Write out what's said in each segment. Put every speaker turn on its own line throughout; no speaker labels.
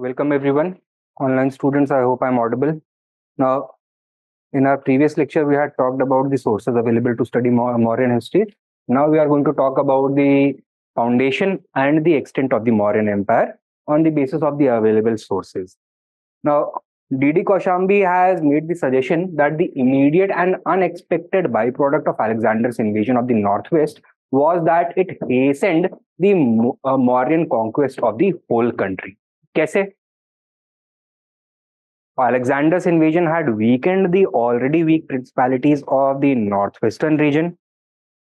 Welcome everyone. Online students, I hope I'm audible. Now, in our previous lecture, we had talked about the sources available to study Mauryan history. Now we are going to talk about the foundation and the extent of the Mauryan Empire on the basis of the available sources. Now, D.D. Kaushambi has made the suggestion that the immediate and unexpected byproduct of Alexander's invasion of the Northwest was that it hastened the Mauryan conquest of the whole country. Kaise? Alexander's invasion had weakened the already weak principalities of the northwestern region.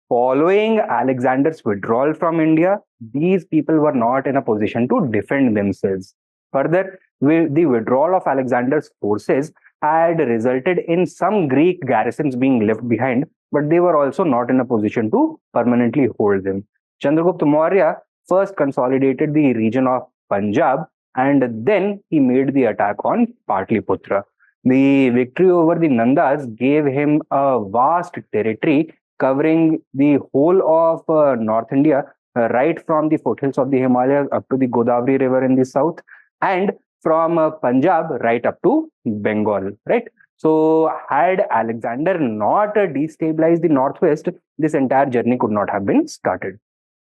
Following Alexander's withdrawal from India, these people were not in a position to defend themselves. Further, the withdrawal of Alexander's forces had resulted in some Greek garrisons being left behind, but they were also not in a position to permanently hold them. Chandragupta Maurya first consolidated the region of Punjab and then he made the attack on Patliputra. The victory over the Nandas gave him a vast territory covering the whole of North India, right from the foothills of the Himalayas up to the Godavari River in the south, and from Punjab right up to Bengal, right? So, had Alexander not destabilized the northwest, this entire journey could not have been started.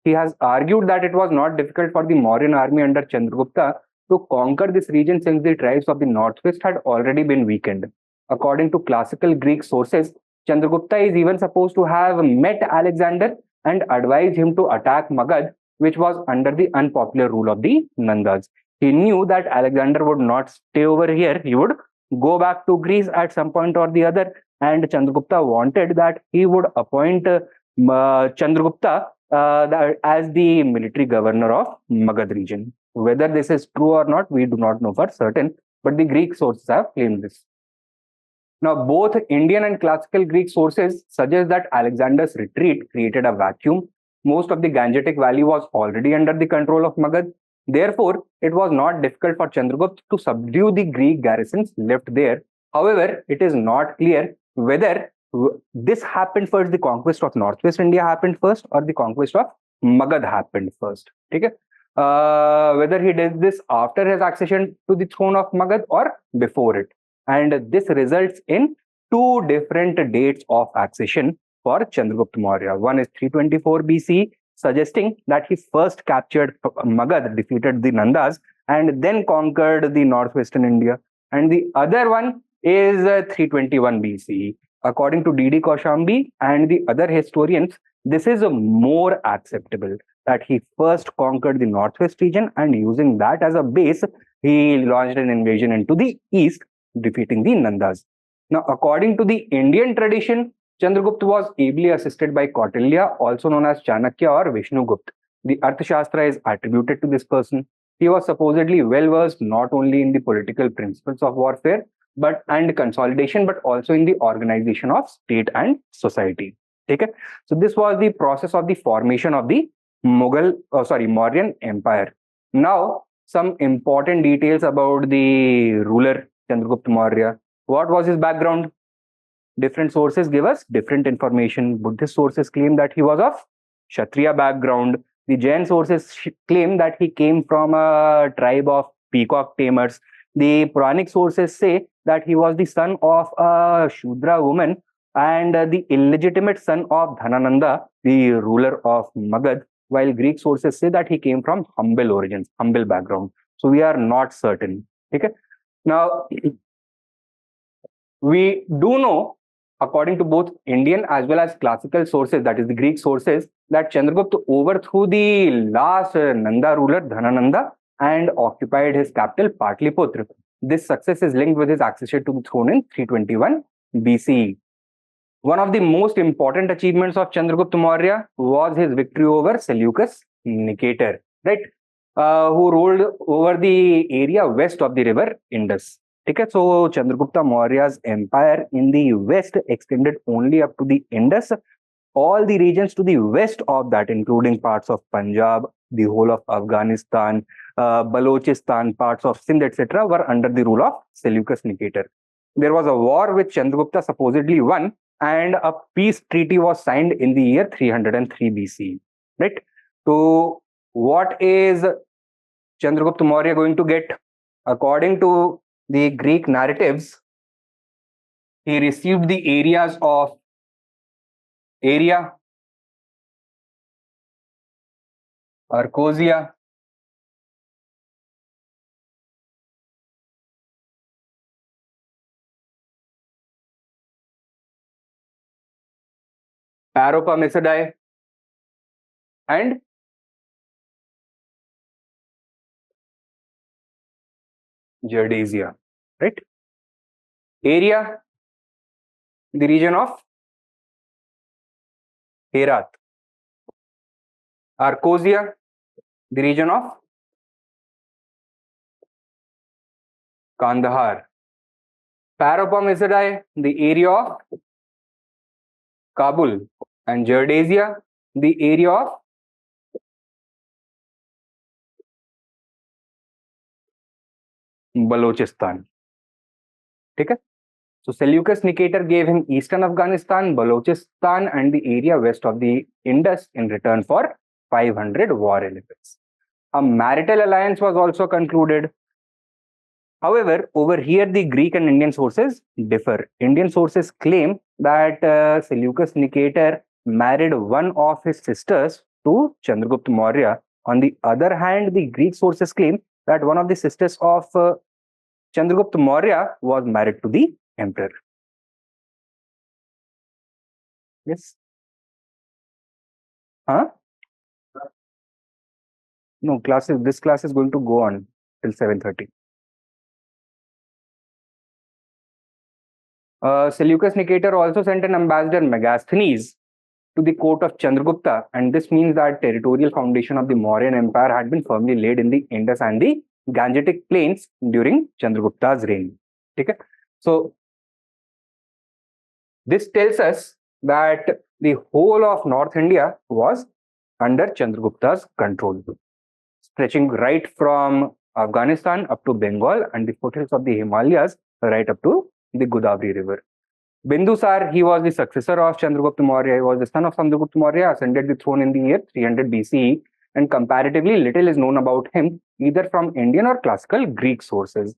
He has argued that it was not difficult for the Mauryan army under Chandragupta to conquer this region since the tribes of the northwest had already been weakened. According to classical Greek sources, Chandragupta is even supposed to have met Alexander and advised him to attack Magad, which was under the unpopular rule of the Nandas. He knew that Alexander would not stay over here, he would go back to Greece at some point or the other, and Chandragupta wanted that he would appoint Chandragupta as the military governor of Magad region. Whether this is true or not, we do not know for certain, but the Greek sources have claimed this. Now, both Indian and classical Greek sources suggest that Alexander's retreat created a vacuum. Most of the Gangetic Valley was already under the control of Magad. Therefore, it was not difficult for Chandragupta to subdue the Greek garrisons left there. However, it is not clear whether this happened first, the conquest of Northwest India happened first, or the conquest of Magad happened first. Okay? Whether he did this after his accession to the throne of Magad or before it. And this results in two different dates of accession for Chandragupta Maurya. One is 324 BC, suggesting that he first captured Magad, defeated the Nandas, and then conquered the northwestern India. And the other one is 321 BC. According to D.D. Kaushambi and the other historians, this is more acceptable, that he first conquered the northwest region and using that as a base, he launched an invasion into the east, defeating the Nandas. Now, according to the Indian tradition, Chandragupta was ably assisted by Kautilya, also known as Chanakya or Vishnugupta. The arthashastra is attributed to this person. He was supposedly well versed not only in the political principles of warfare and consolidation, but also in the organization of state and society. Okay? So this was the process of the formation of the Mauryan Empire. Now, some important details about the ruler Chandragupta Maurya. What was his background? Different sources give us different information. Buddhist sources claim that he was of Kshatriya background. The Jain sources claim that he came from a tribe of peacock tamers. The Puranic sources say that he was the son of a Shudra woman and the illegitimate son of Dhanananda, the ruler of Magad, while Greek sources say that he came from humble origins, humble background. So we are not certain. Okay. Now, we do know, according to both Indian as well as classical sources, that is the Greek sources, that Chandragupta overthrew the last Nanda ruler, Dhanananda, and occupied his capital, Patliputra. This success is linked with his accession to the throne in 321 BCE. One of the most important achievements of Chandragupta Maurya was his victory over Seleucus Nicator, right? Who ruled over the area west of the river Indus. Okay, so Chandragupta Maurya's empire in the west extended only up to the Indus. All the regions to the west of that, including parts of Punjab, the whole of Afghanistan, Balochistan, parts of Sindh, etc., were under the rule of Seleucus Nicator. There was a war which Chandragupta supposedly won, and a peace treaty was signed in the year 303 BC. Right? So, what is Chandragupta Maurya going to get? According to the Greek narratives, he received the areas of Area, Arcosia, Paropamisidae, and Geodasia. Right? Area, the region of Herat. Arcosia, the region of Kandahar. Paropamisidae, the area of Kabul. And Geodasia, the area of Balochistan. Okay? So Seleucus Nicator gave him eastern Afghanistan, Balochistan, and the area west of the Indus in return for 500 war elephants. A marital alliance was also concluded. However, over here the Greek and Indian sources differ. Indian sources claim that Seleucus Nicator married one of his sisters to Chandragupta Maurya. On the other hand, the Greek sources claim that one of the sisters of Chandragupta Maurya was married to the emperor. Yes. Huh? No, this class is going to go on till 7:30. Seleucus Nicator also sent an ambassador, Megasthenes, to the court of Chandragupta, and this means that territorial foundation of the Mauryan Empire had been firmly laid in the Indus and the Gangetic plains during Chandragupta's reign. Okay? So this tells us that the whole of North India was under Chandragupta's control, stretching right from Afghanistan up to Bengal and the foothills of the Himalayas right up to the Godavari River. Bindusar, he was the successor of Chandragupta Maurya. He was the son of Chandragupta Maurya, ascended the throne in the year 300 BCE, and comparatively little is known about him, either from Indian or classical Greek sources.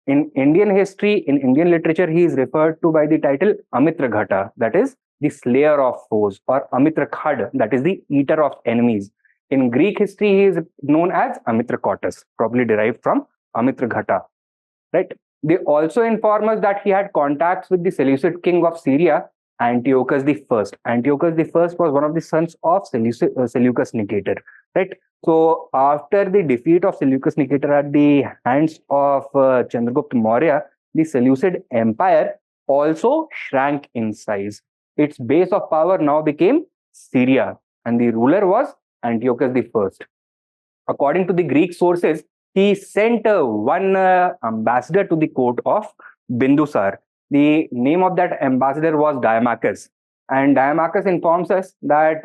In Indian history, in Indian literature, he is referred to by the title Amitraghata, that is the slayer of foes, or Amitrakhad, that is the eater of enemies. In Greek history, he is known as Amitracotus, probably derived from Amitraghata. Right? They also inform us that he had contacts with the Seleucid king of Syria, Antiochus I. Antiochus I was one of the sons of Seleucus Nicator. Right? So after the defeat of Seleucus Nicator at the hands of Chandragupta Maurya, the Seleucid Empire also shrank in size. Its base of power now became Syria, and the ruler was Antiochus I. According to the Greek sources, he sent one ambassador to the court of Bindusar. The name of that ambassador was Diamachus. And Diamachus informs us that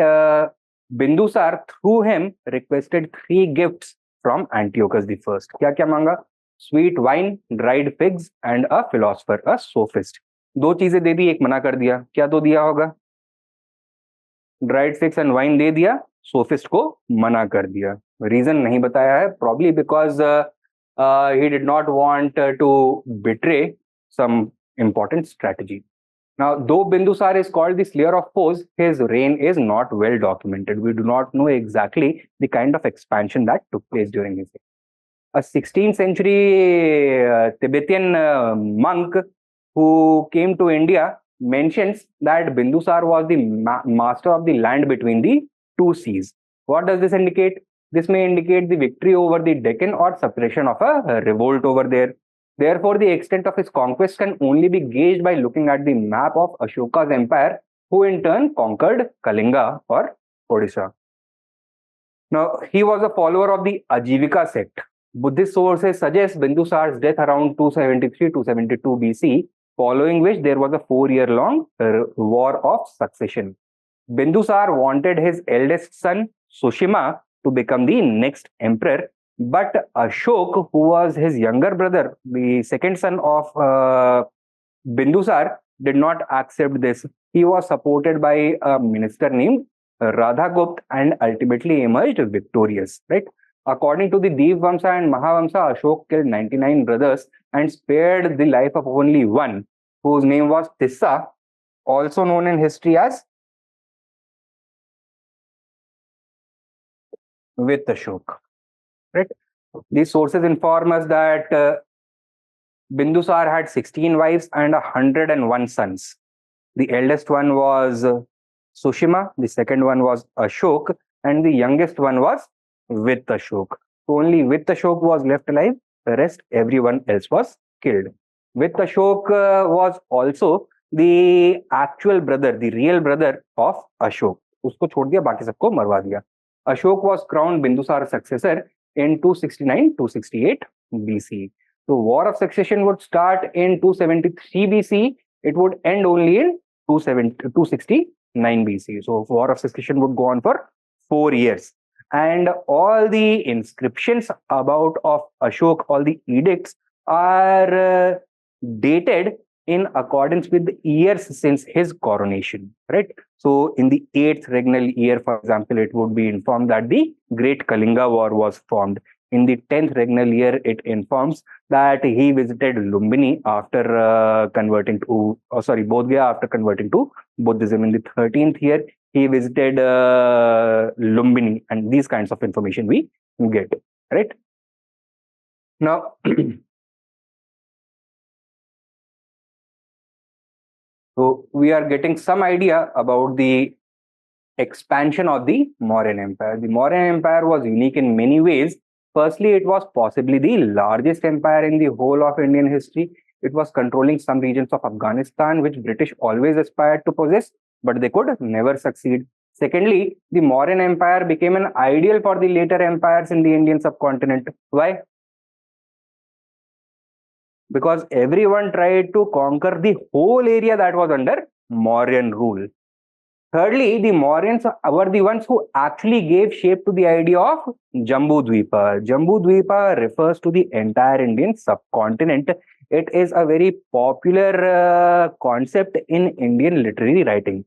Bindusar, through him, requested 3 gifts from Antiochus I. Kya kya manga? Sweet wine, dried figs, and a philosopher, a sophist. 2 चीजें दे दी, एक मना कर दिया. क्या 2 दिया होगा? Dried figs and wine दे दिया, sophist को मना कर दिया. रीजन नहीं बताया है, probably because he did not want to betray some important strategy. Now, though Bindusar is called the slayer of foes, his reign is not well documented. We do not know exactly the kind of expansion that took place during his reign. A 16th century Tibetan monk who came to India mentions that Bindusar was the master of the land between the 2 seas. What does this indicate? This may indicate the victory over the Deccan or suppression of a revolt over there. Therefore, the extent of his conquest can only be gauged by looking at the map of Ashoka's empire, who in turn conquered Kalinga or Odisha. Now, he was a follower of the Ajivika sect. Buddhist sources suggest Bindusar's death around 273-272 BC, following which there was a 4-year-long war of succession. Bindusar wanted his eldest son, Sushima, to become the next emperor, but Ashok, who was his younger brother, the second son of Bindusar, did not accept this. He was supported by a minister named Radhagupt and ultimately emerged victorious. Right? According to the Deep Vamsa and Mahavamsa, Ashok killed 99 brothers and spared the life of only one, whose name was Tissa, also known in history as with Ashok. Right? These sources inform us that Bindusar had 16 wives and 101 sons. The eldest one was Sushima, the second one was Ashok, and the youngest one was with Ashok. So only with Ashok was left alive, the rest, everyone else was killed. With Ashok was also the actual brother, the real brother of Ashok. उसको छोड़ दिया, बाकी सबको मरवा दिया. Ashok was crowned Bindusar's successor in 269-268 BC. So War of Succession would start in 273 BC. It would end only in 269 BC. So War of Succession would go on for 4 years. And all the inscriptions about of Ashok, all the edicts are dated in accordance with the years since his coronation, right? So in the 8th regnal year, for example, it would be informed that the Great Kalinga War was formed. In the 10th regnal year, it informs that he visited Lumbini after converting to, Bodhgaya after converting to Buddhism. In the 13th year, he visited Lumbini, and these kinds of information we get, right? Now, so we are getting some idea about the expansion of the Mauryan Empire. The Mauryan Empire was unique in many ways. Firstly, it was possibly the largest empire in the whole of Indian history. It was controlling some regions of Afghanistan, which British always aspired to possess, but they could never succeed. Secondly, the Mauryan Empire became an ideal for the later empires in the Indian subcontinent. Why? Because everyone tried to conquer the whole area that was under Mauryan rule. Thirdly, the Mauryans were the ones who actually gave shape to the idea of Jambu Dvipa. Jambu Dvipa refers to the entire Indian subcontinent. It is a very popular concept in Indian literary writing.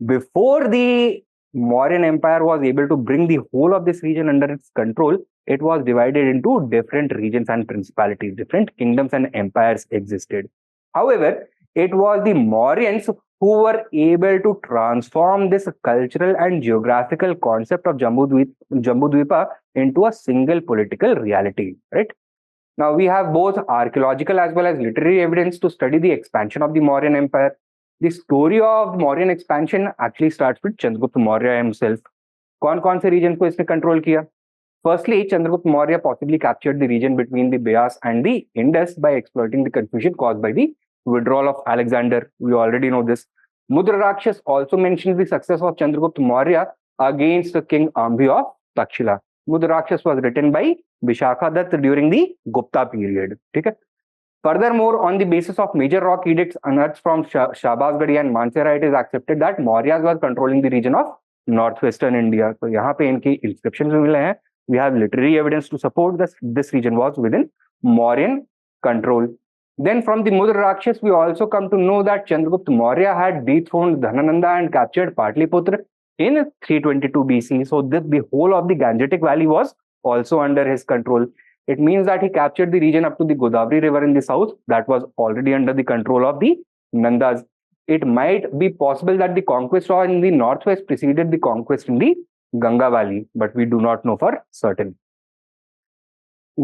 Before the Mauryan Empire was able to bring the whole of this region under its control, it was divided into different regions and principalities. Different kingdoms and empires existed. However, it was the Mauryans who were able to transform this cultural and geographical concept of Jambu Dvipa into a single political reality, right? Now, we have both archaeological as well as literary evidence to study the expansion of the Mauryan Empire. The story of Mauryan expansion actually starts with Chandragupta Maurya himself. कौन-कौन से region को इसने control किया? Firstly, Chandragupta Maurya possibly captured the region between the Beas and the Indus by exploiting the confusion caused by the withdrawal of Alexander. We already know this. Mudra Rakshas also mentions the success of Chandragupta Maurya against the king Ambhi of Takshila. Mudra Rakshas was written by Vishakha Dutt during the Gupta period. Okay? Furthermore, on the basis of major rock edicts unearthed from Shahbazgadi and Mansehra, it is accepted that Mauryas was controlling the region of northwestern India. So, यहाँ पे इनकी inscriptions मिले हैं. We have literary evidence to support that this region was within Mauryan control. Then from the Mudra Rakshas, we also come to know that Chandragupta Maurya had dethroned Dhanananda and captured Patliputra in 322 BC. So the whole of the Gangetic Valley was also under his control. It means that he captured the region up to the Godavari River in the south that was already under the control of the Nandas. It might be possible that the conquest in the northwest preceded the conquest in the Ganga Valley, but we do not know for certain.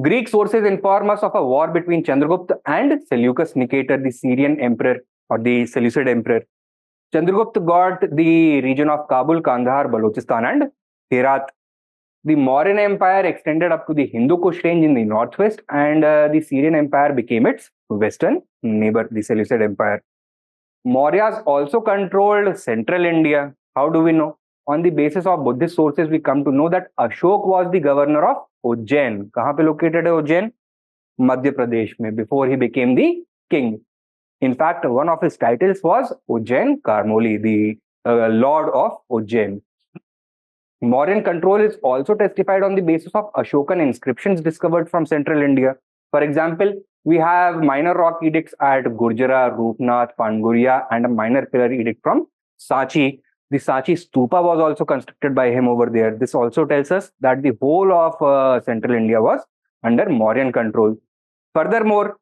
Greek sources inform us of a war between Chandragupta and Seleucus Nicator, the Syrian emperor or the Seleucid emperor. Chandragupta got the region of Kabul, Kandahar, Balochistan and Herat. The Mauryan Empire extended up to the Hindu Kush range in the northwest, and the Syrian Empire became its western neighbor, the Seleucid Empire. Mauryas also controlled central India. How do we know? On the basis of Buddhist sources, we come to know that Ashok was the governor of Ujjain. कहाँ पे located है Ujjain? Madhya Pradesh में, before he became the king. In fact, one of his titles was Ujjain Karmoli, the lord of Ujjain. Mauryan control is also testified on the basis of Ashokan inscriptions discovered from central India. For example, we have minor rock edicts at Gurjara, Rupnath, Panguria, and a minor pillar edict from Sanchi. The Sachi Stupa was also constructed by him over there. This also tells us that the whole of central India was under Mauryan control. Furthermore,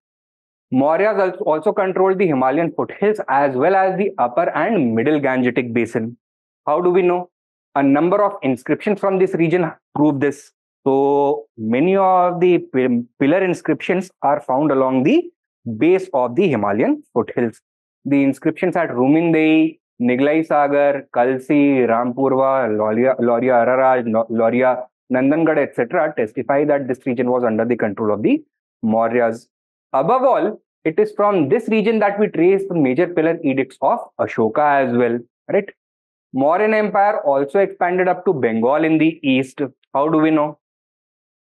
Mauryas also controlled the Himalayan foothills as well as the upper and middle Gangetic basin. How do we know? A number of inscriptions from this region prove this. So many of the pillar inscriptions are found along the base of the Himalayan foothills. The inscriptions at Rumindei, Niglai Sagar, Kalsi, Rampurva, Loria Araraj, Loria, Nandangad, etc. testify that this region was under the control of the Mauryas. Above all, it is from this region that we trace the major pillar edicts of Ashoka as well, right? Mauryan Empire also expanded up to Bengal in the east. How do we know?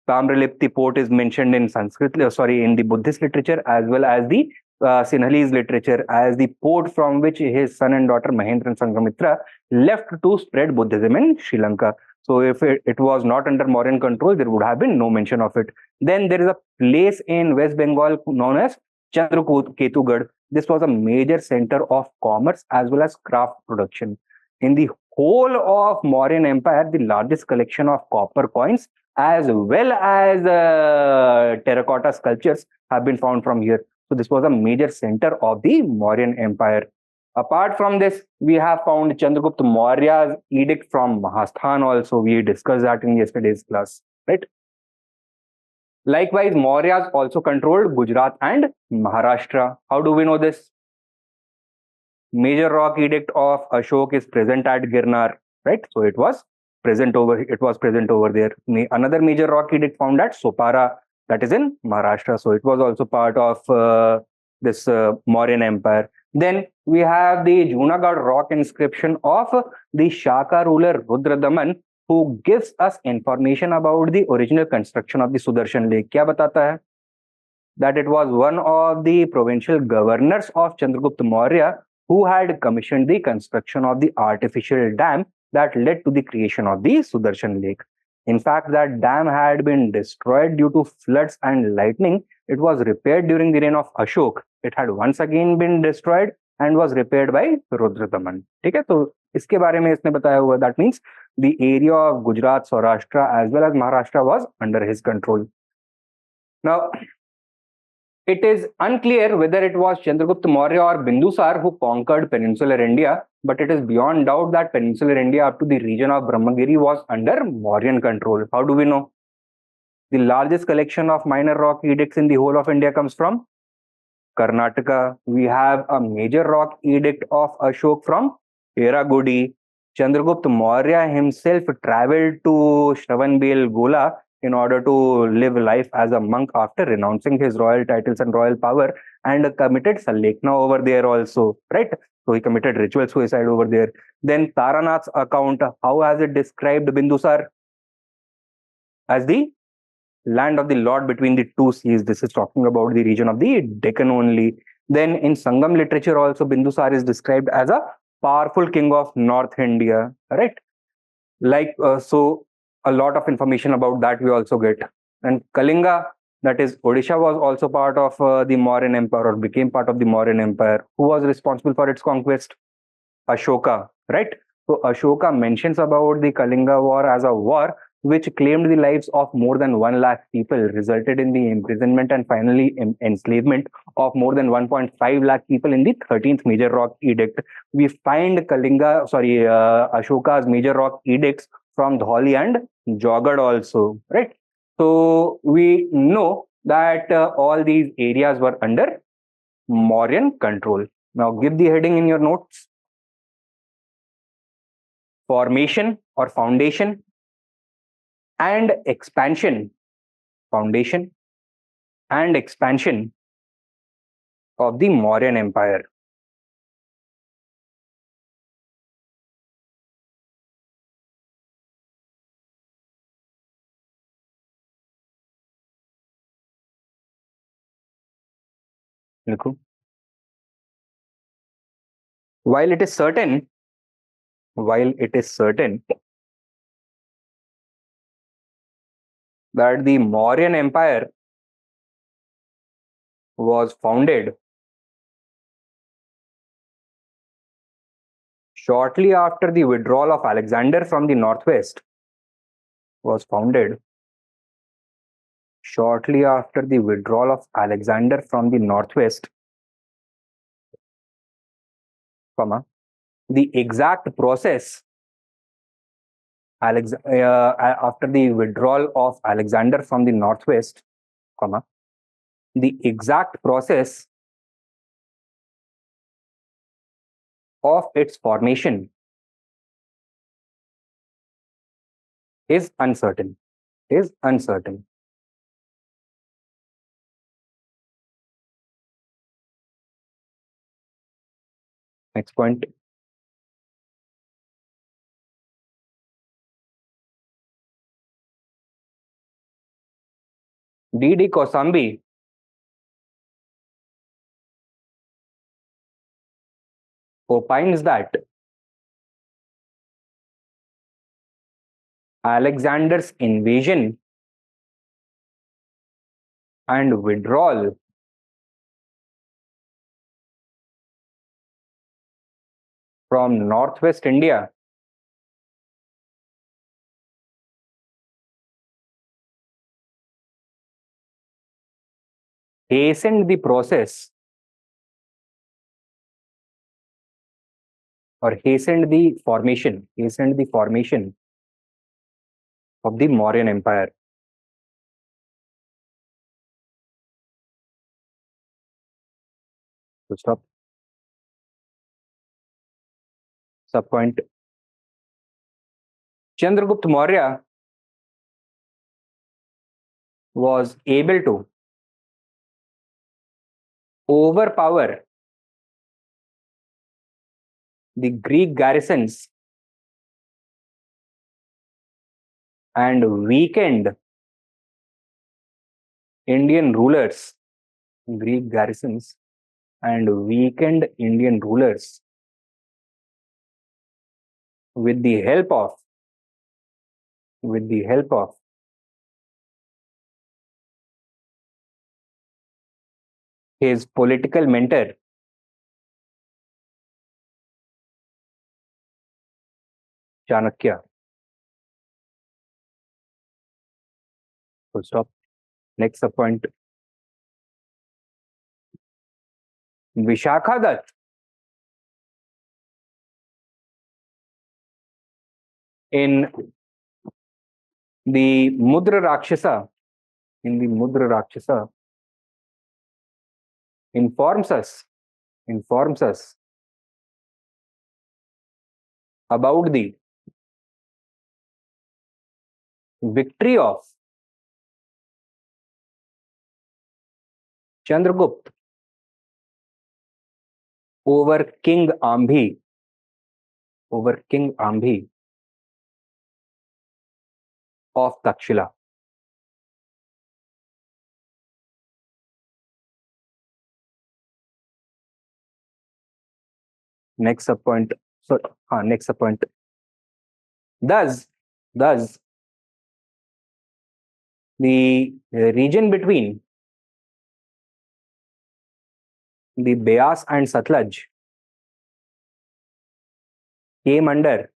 Tamralip, the port, is mentioned in in the Buddhist literature as well as the Sinhalese literature as the port from which his son and daughter Mahendra and Sanghamitra left to spread Buddhism in Sri Lanka. So if it was not under Mauryan control, there would have been no mention of it. Then there is a place in West Bengal known as Chandraketugad. This was a major center of commerce as well as craft production. In the whole of Mauryan Empire, the largest collection of copper coins as well as terracotta sculptures have been found from here. So this was a major center of the Mauryan Empire. Apart from this, we have found Chandragupta Maurya's edict from Mahasthan also. We discussed that in yesterday's class, right? Likewise, Mauryas also controlled Gujarat and Maharashtra. How do we know this? Major rock edict of Ashok is present at Girnar, right? So it was present over there. Another major rock edict found at Sopara, that is in Maharashtra. So it was also part of this Mauryan Empire. Then we have the Junagadh rock inscription of the Shaka ruler Rudradaman, who gives us information about the original construction of the Sudarshan Lake. Kya batata hai? That it was one of the provincial governors of Chandragupta Maurya who had commissioned the construction of the artificial dam that led to the creation of the Sudarshan Lake. In fact, that dam had been destroyed due to floods and lightning. It was repaired during the reign of Ashok. It had once again been destroyed and was repaired by Rudradaman. ठीक है, तो इसके बारे में इसने बताया हुआ. That means the area of Gujarat, Saurashtra as well as Maharashtra was under his control. Now, it is unclear whether it was Chandragupta Maurya or Bindusar who conquered peninsular India, but it is beyond doubt that peninsular India up to the region of Brahmagiri was under Mauryan control. How do we know? The largest collection of minor rock edicts in the whole of India comes from Karnataka. We have a major rock edict of Ashok from Eragudi. Chandragupta Maurya himself traveled to Shravanbelgola in order to live life as a monk after renouncing his royal titles and royal power, and committed Salekna over there also, right? So he committed ritual suicide over there. Then Taranath's account, how has it described Bindusar? As the land of the Lord between the two seas. This is talking about the region of the Deccan only. Then in Sangam literature also, Bindusar is described as a powerful king of North India, right? So a lot of information about that we also get. And Kalinga, that is Odisha, was also part of the Mauryan Empire, or became part of the Mauryan Empire. Who was responsible for its conquest? Ashoka, right? So Ashoka mentions about the Kalinga War as a war which claimed the lives of more than 1 lakh people, resulted in the imprisonment and finally enslavement of more than 1.5 lakh people in the 13th Major Rock Edict. We find Ashoka's Major Rock Edicts from Dholi and Jogad also, right? So we know that all these areas were under Mauryan control. Now give the heading in your notes. Formation or foundation and expansion. Foundation and expansion of the Mauryan Empire. Likho. While it is certain that the Mauryan Empire was founded shortly after the withdrawal of Alexander from the northwest was founded. Shortly after the withdrawal of Alexander from the northwest, the exact process after the withdrawal of Alexander from the northwest, the exact process of its formation is uncertain. Next point. D.D. Kosambi opines that Alexander's invasion and withdrawal from northwest India hastened the process or hastened the formation of the Mauryan Empire. So stop. Subpoint. Chandragupta Maurya was able to overpower the Greek garrisons and weakened Indian rulers, Greek garrisons and weakened Indian rulers with the help of his political mentor Chanakya. Full stop. Next subpoint. Vishakhadat in the Mudra Rakshasa, informs us about the victory of Chandragupta over King Ambhi of Takshila. Next subpoint. Next subpoint. Thus, the region between the Beas and Satluj came under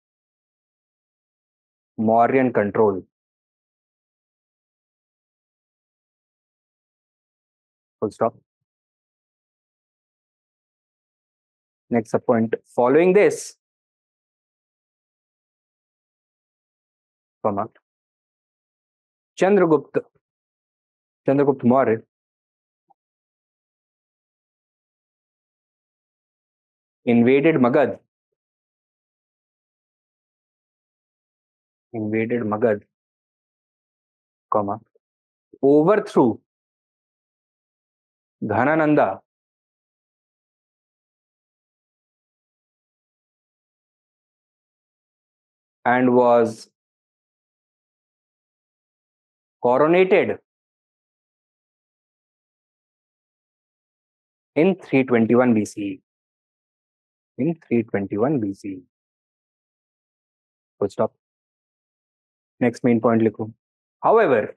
Mauryan control. Full stop. Next subpoint. Following this, Chandragupta Maurya invaded Magad, overthrew Dhanananda and was coronated in 321 BCE. Full stop. Next main point likho. However,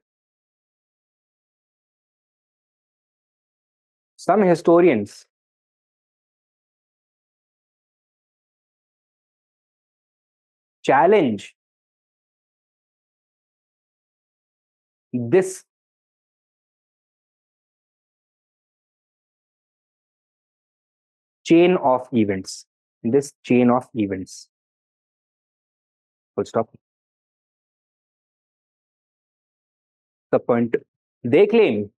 some historians challenge this chain of events. This chain of events. Full stop. The point. They claim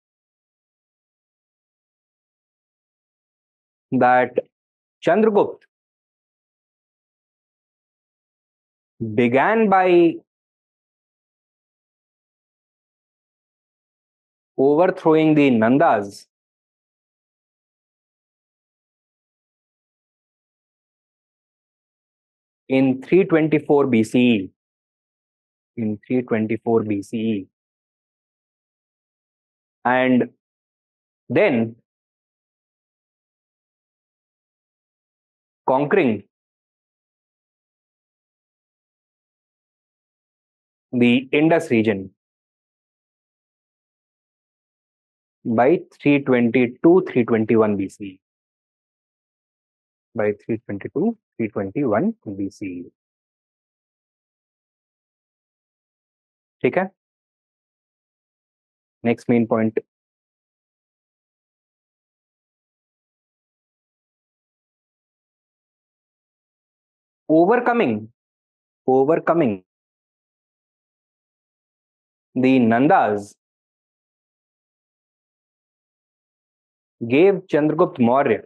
that Chandragupta began by overthrowing the Nandas in 324 BCE. In 324 BCE. And then conquering the Indus region by 322-321 BCE. By 322-321 BCE. ठीक है? Next main point. Overcoming the Nandas gave Chandragupta Maurya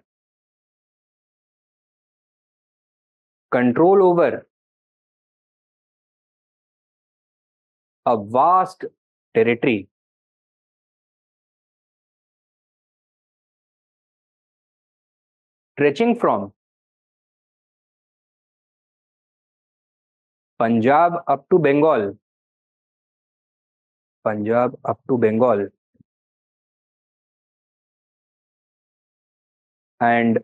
control over a vast territory stretching from Punjab up to Bengal. Punjab up to Bengal. And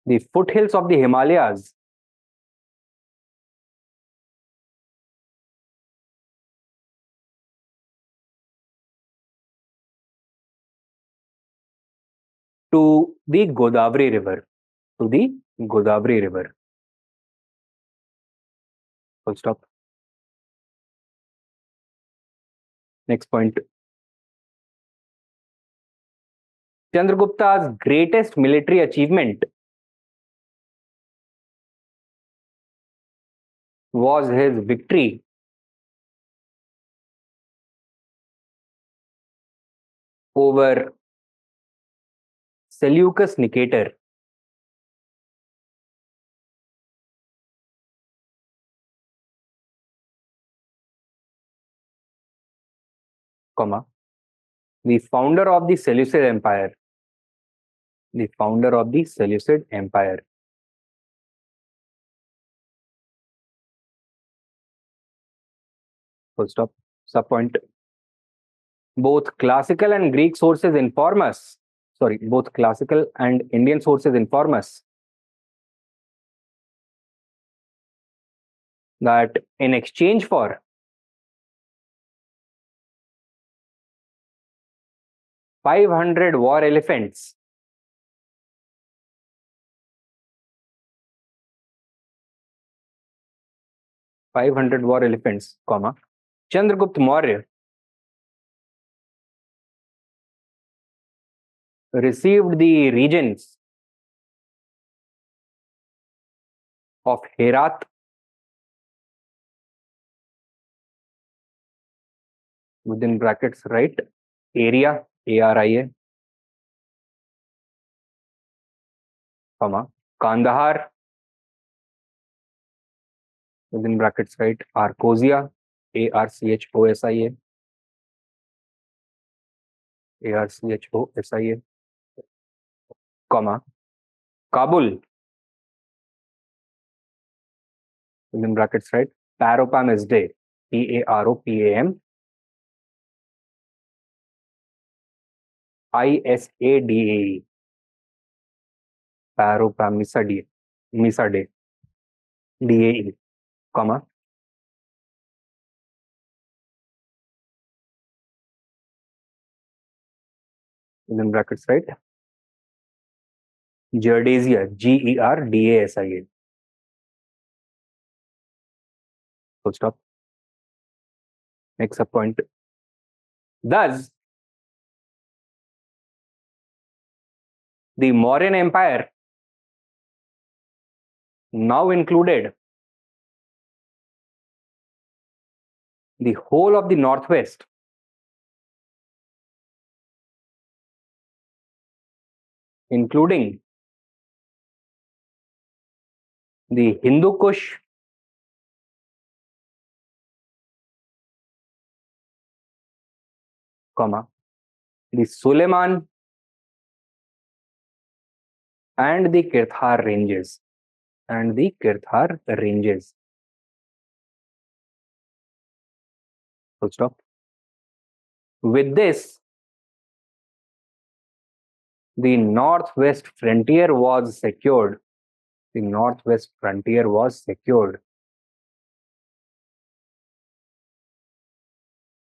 the foothills of the Himalayas to the Godavari River. To the Godavari River. Full stop. Next point. Chandragupta's greatest military achievement was his victory over Seleucus Nicator. Comma, the founder of the Seleucid Empire. The founder of the Seleucid Empire. Full stop. Subpoint. Both classical and Greek sources inform us. Sorry, both classical and Indian sources inform us that in exchange for 500 war elephants, 500 war elephants, comma, Chandragupta Maurya received the regions of Herat, within brackets, right, area, ARIA, comma, Kandahar, within brackets, right, Arcosia, ARCHOSIA, ARCHOSIA, comma, Kabul, within brackets, right, Paropam is day, PAROPAM, ISADAE, Paropam Misade, DAE, comma, within brackets, right, Gerdasia, GERDASIA, Full stop. Next subpoint. Thus, the Mauryan Empire now included the whole of the northwest, including the Hindu Kush, the Suleiman, and the Kirthar ranges. Full stop. With this, the northwest frontier was secured.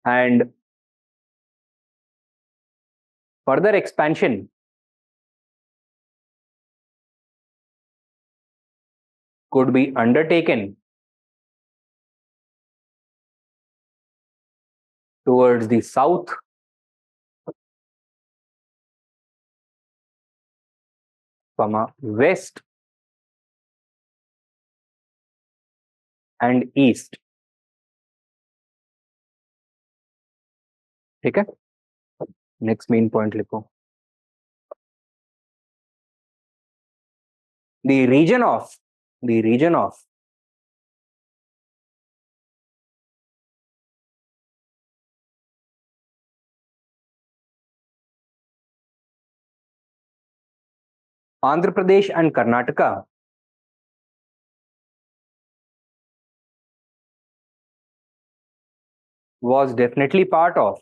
And further expansion could be undertaken towards the south, west, and east. ठीक है? Next main point लिखो. The region of Andhra Pradesh and Karnataka was definitely part of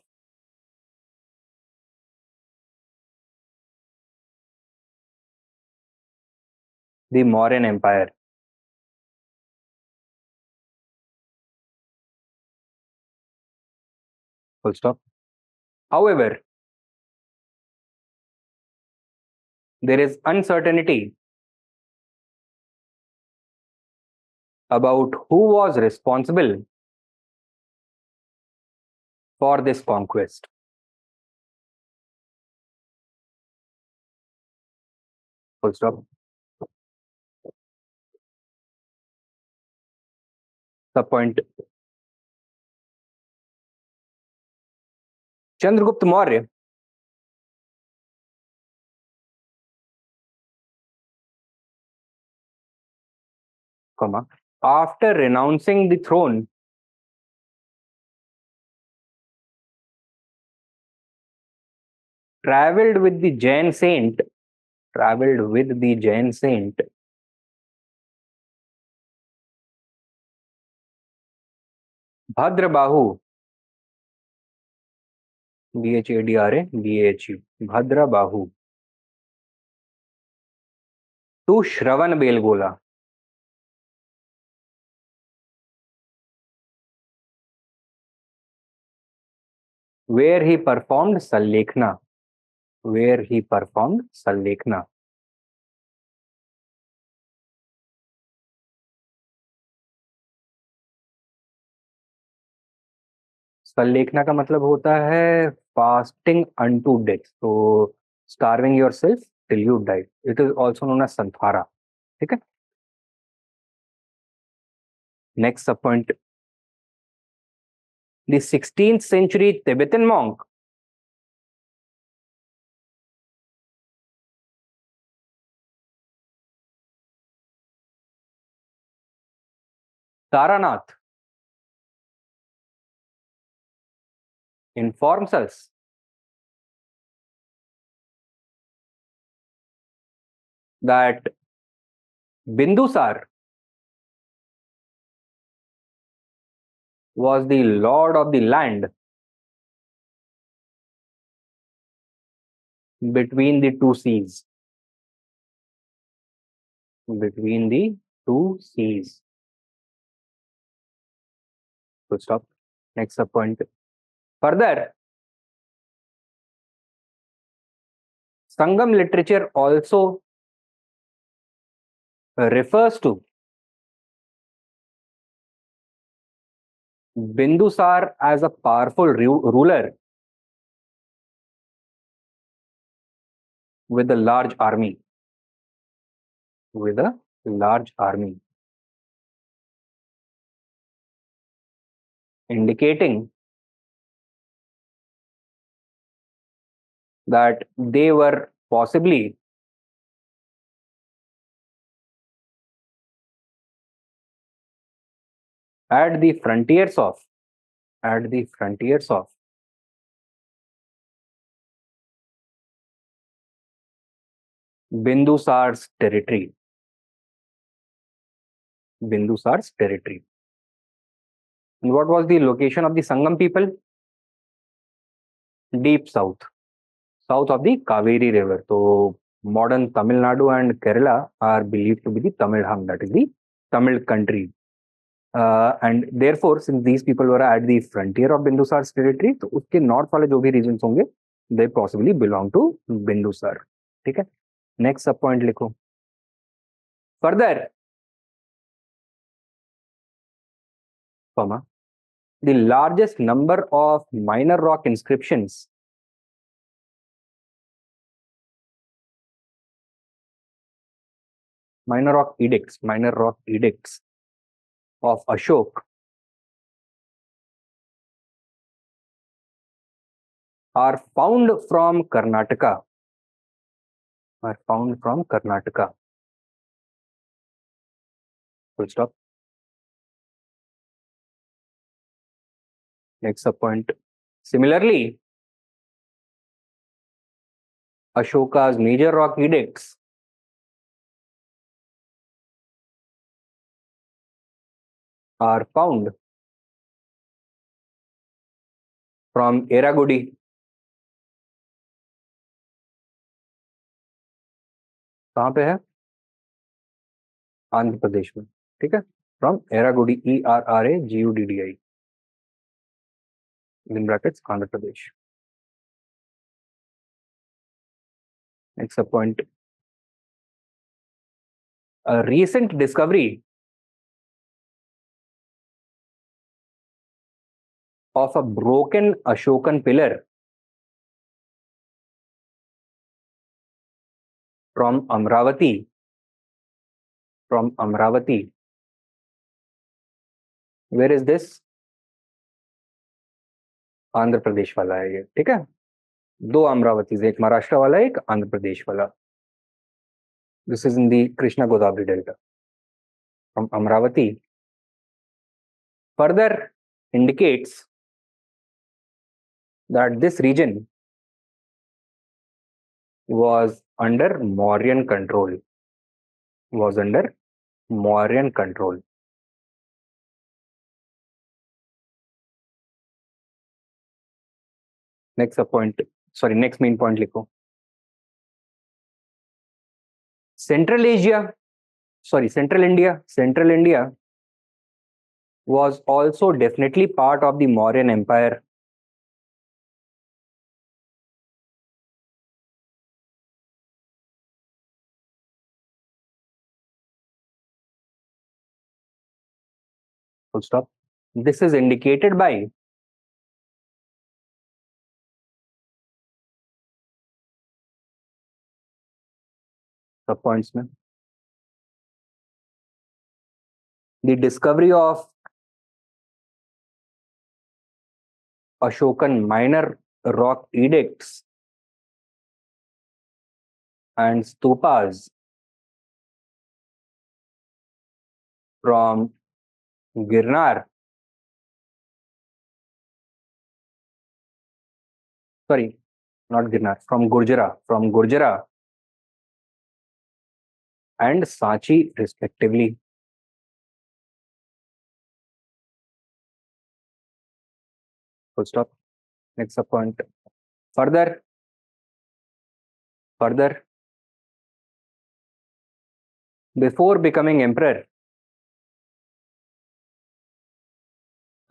the Mauryan Empire. Full stop. However, there is uncertainty about who was responsible for this conquest. Full stop. Subpoint. Chandragupta Maurya after renouncing the throne, traveled with the Jain saint Bhadrabahu, Bhadrabahu, Bhadrabahu, to Shravan Belgola, where he performed Sallekha. सल्लेखना का मतलब होता है fasting unto death, तो starving yourself till you die. It is also known as Santhara. ठीक है. Next sub point. द 16th century Tibetan monk Taranath informs us that Bindusar was the lord of the land between the two seas. Full stop. Next sub point. Further, Sangam literature also refers to Bindusar as a powerful ruler with a large army. With a large army. Indicating that they were possibly at the frontiers of Bindusar's territory. Bindusar's territory. And what was the location of the Sangam people? Deep south. South of the Kaveri River. So modern Tamil Nadu and Kerala are believed to be the Tamilham, that is the Tamil country. And therefore, since these people were at the frontier of Bindusar's territory, तो उसके north वाले जो भी regions होंगे, they possibly belong to Bindusar. ठीक है? Next sub point लिखो. Further, comma, the largest number of minor rock inscriptions minor rock edicts of Ashok are found from Karnataka. Full stop. Next sub point. Similarly, Ashoka's major rock edicts are found from Eragudi. कहाँ पे है? आंध्र प्रदेश में. ठीक है? From Eragudi, ERRAGUDDI. In brackets, Andhra Pradesh. Next sub point. A recent discovery of a broken Ashokan pillar from Amravati. Where is this? Andhra Pradesh वाला है ये. ठीक है? दो अमरावती, एक महाराष्ट्र वाला, एक आंध्र प्रदेश वाला. This is in the Krishna Godavari Delta. From Amravati. Further indicates that this region was under Mauryan control. Next main point लिखो. Central India was also definitely part of the Mauryan Empire. Full stop. This is indicated by sub points में. The discovery of Ashokan minor rock edicts and stupas from Girnar. Sorry, not Girnar, from Gurjara and Sanchi respectively. Full stop. Next sub point. Further, before becoming emperor,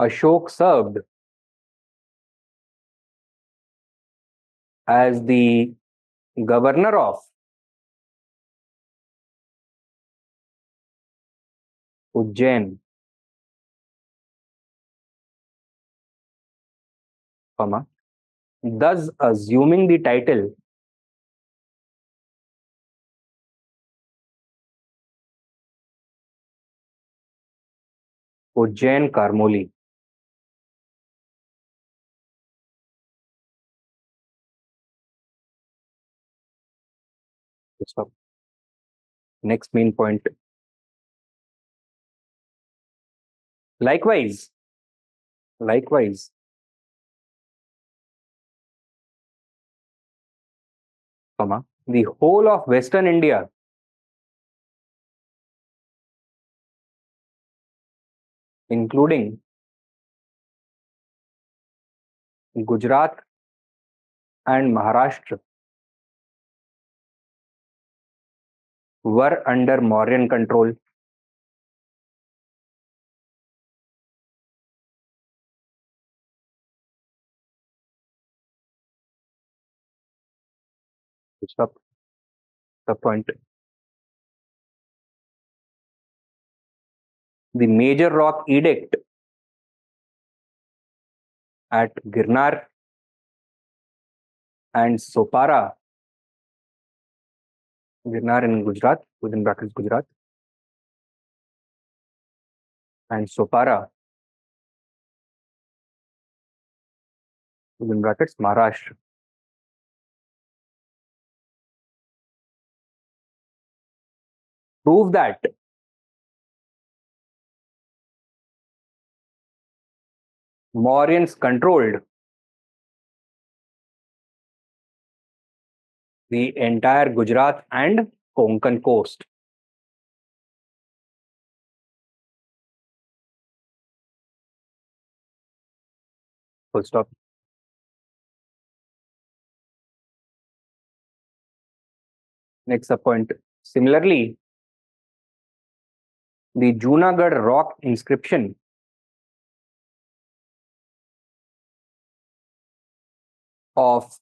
Ashok served as the governor of Ujjain. comma, thus assuming the title Ujjain Karmoli. So, next main point. Likewise, comma, the whole of Western India, including Gujarat and Maharashtra, were under Mauryan control. Stop the point. The major rock edict at Girnar and Sopara, Girnar in Gujarat, within brackets Gujarat, and Sopara, within brackets Maharashtra, prove that Mauryans controlled the entire Gujarat and Konkan coast. Full stop. Next point. Similarly, the Junagadh rock inscription of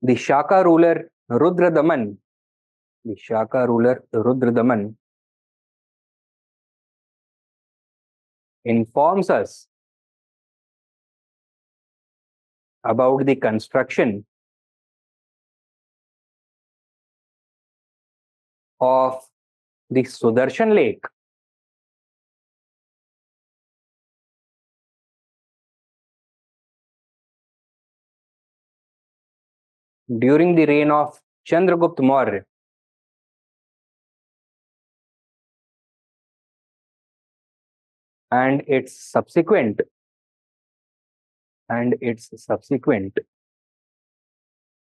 the Shaka ruler Rudradaman, informs us about the construction of the Sudarshan Lake during the reign of Chandragupta Maurya, and its subsequent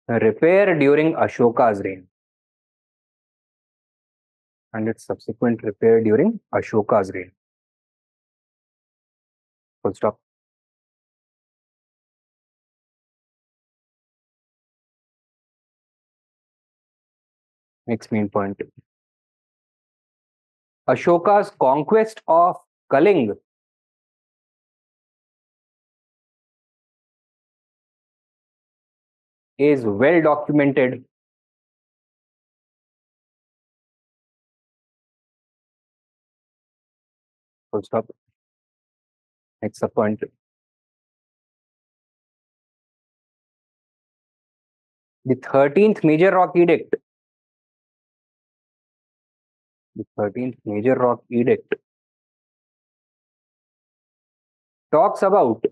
repair during Ashoka's reign. Full stop. Next main point. Ashoka's conquest of Kaling is well documented full stop. Next point. The 13th major rock edict. Talks about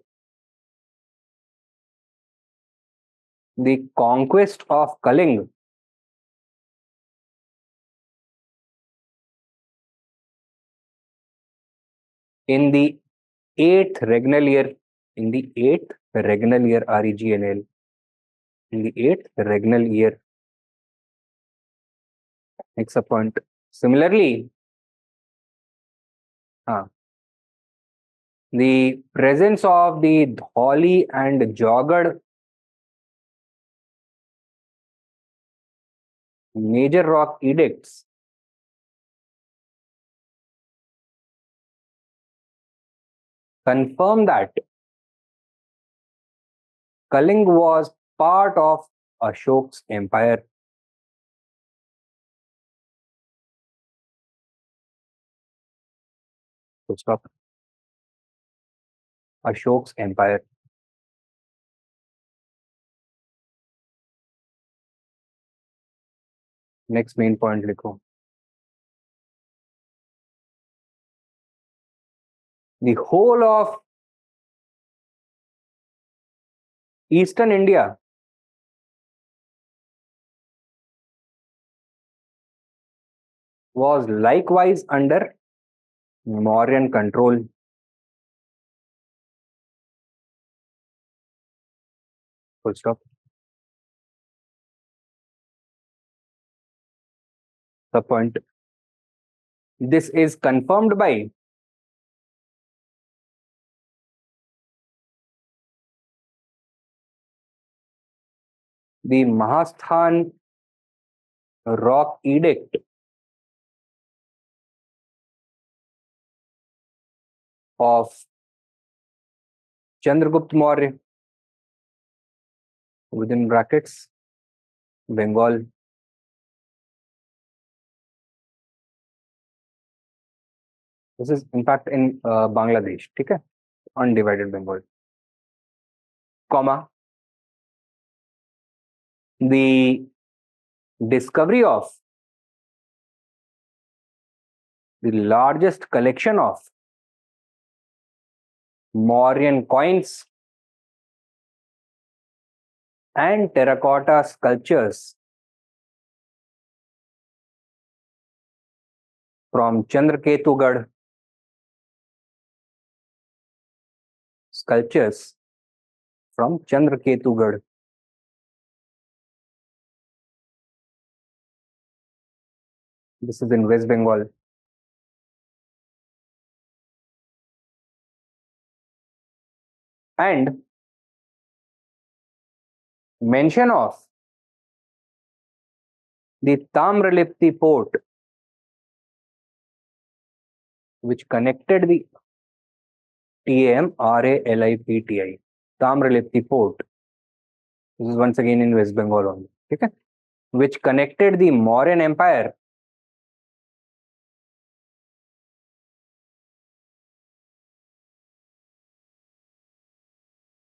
the conquest of Kaling in the 8th regnal year, REGNL, in the 8th regnal year. Next point. Similarly, the presence of the Dholi and Jogad major rock edicts confirm that Kaling was part of Ashok's empire. Full stop. Ashok's empire. Next main point लिखो. The whole of Eastern India was likewise under Mauryan control. Full stop. The point. This is confirmed by the Mahasthan Rock Edict of Chandragupta Maurya, within brackets, Bengal. This is in fact in Bangladesh, okay? Undivided Bengal. Comma. The discovery of the largest collection of Mauryan coins and terracotta sculptures from Chandraketugad. Sculptures from Chandraketugad. This is in West Bengal. And mention of the Tamralipti port, which connected the TAMRALIPTI, Tamralipti port. This is once again in West Bengal only, okay? Which connected the Mauryan Empire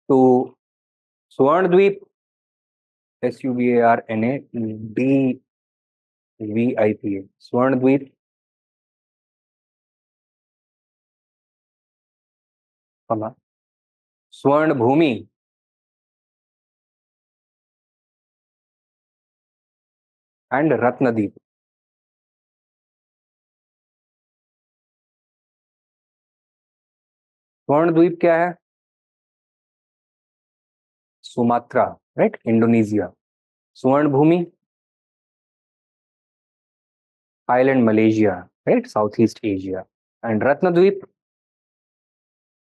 to Swarndweep, SUBARNADVIPA, Swarndweep, Swarn Bhumi, and Ratnadeep. Swarndweep क्या है? Sumatra, right? Indonesia. Swarn Bhumi, island Malaysia, right? Southeast Asia. And Ratnadweep,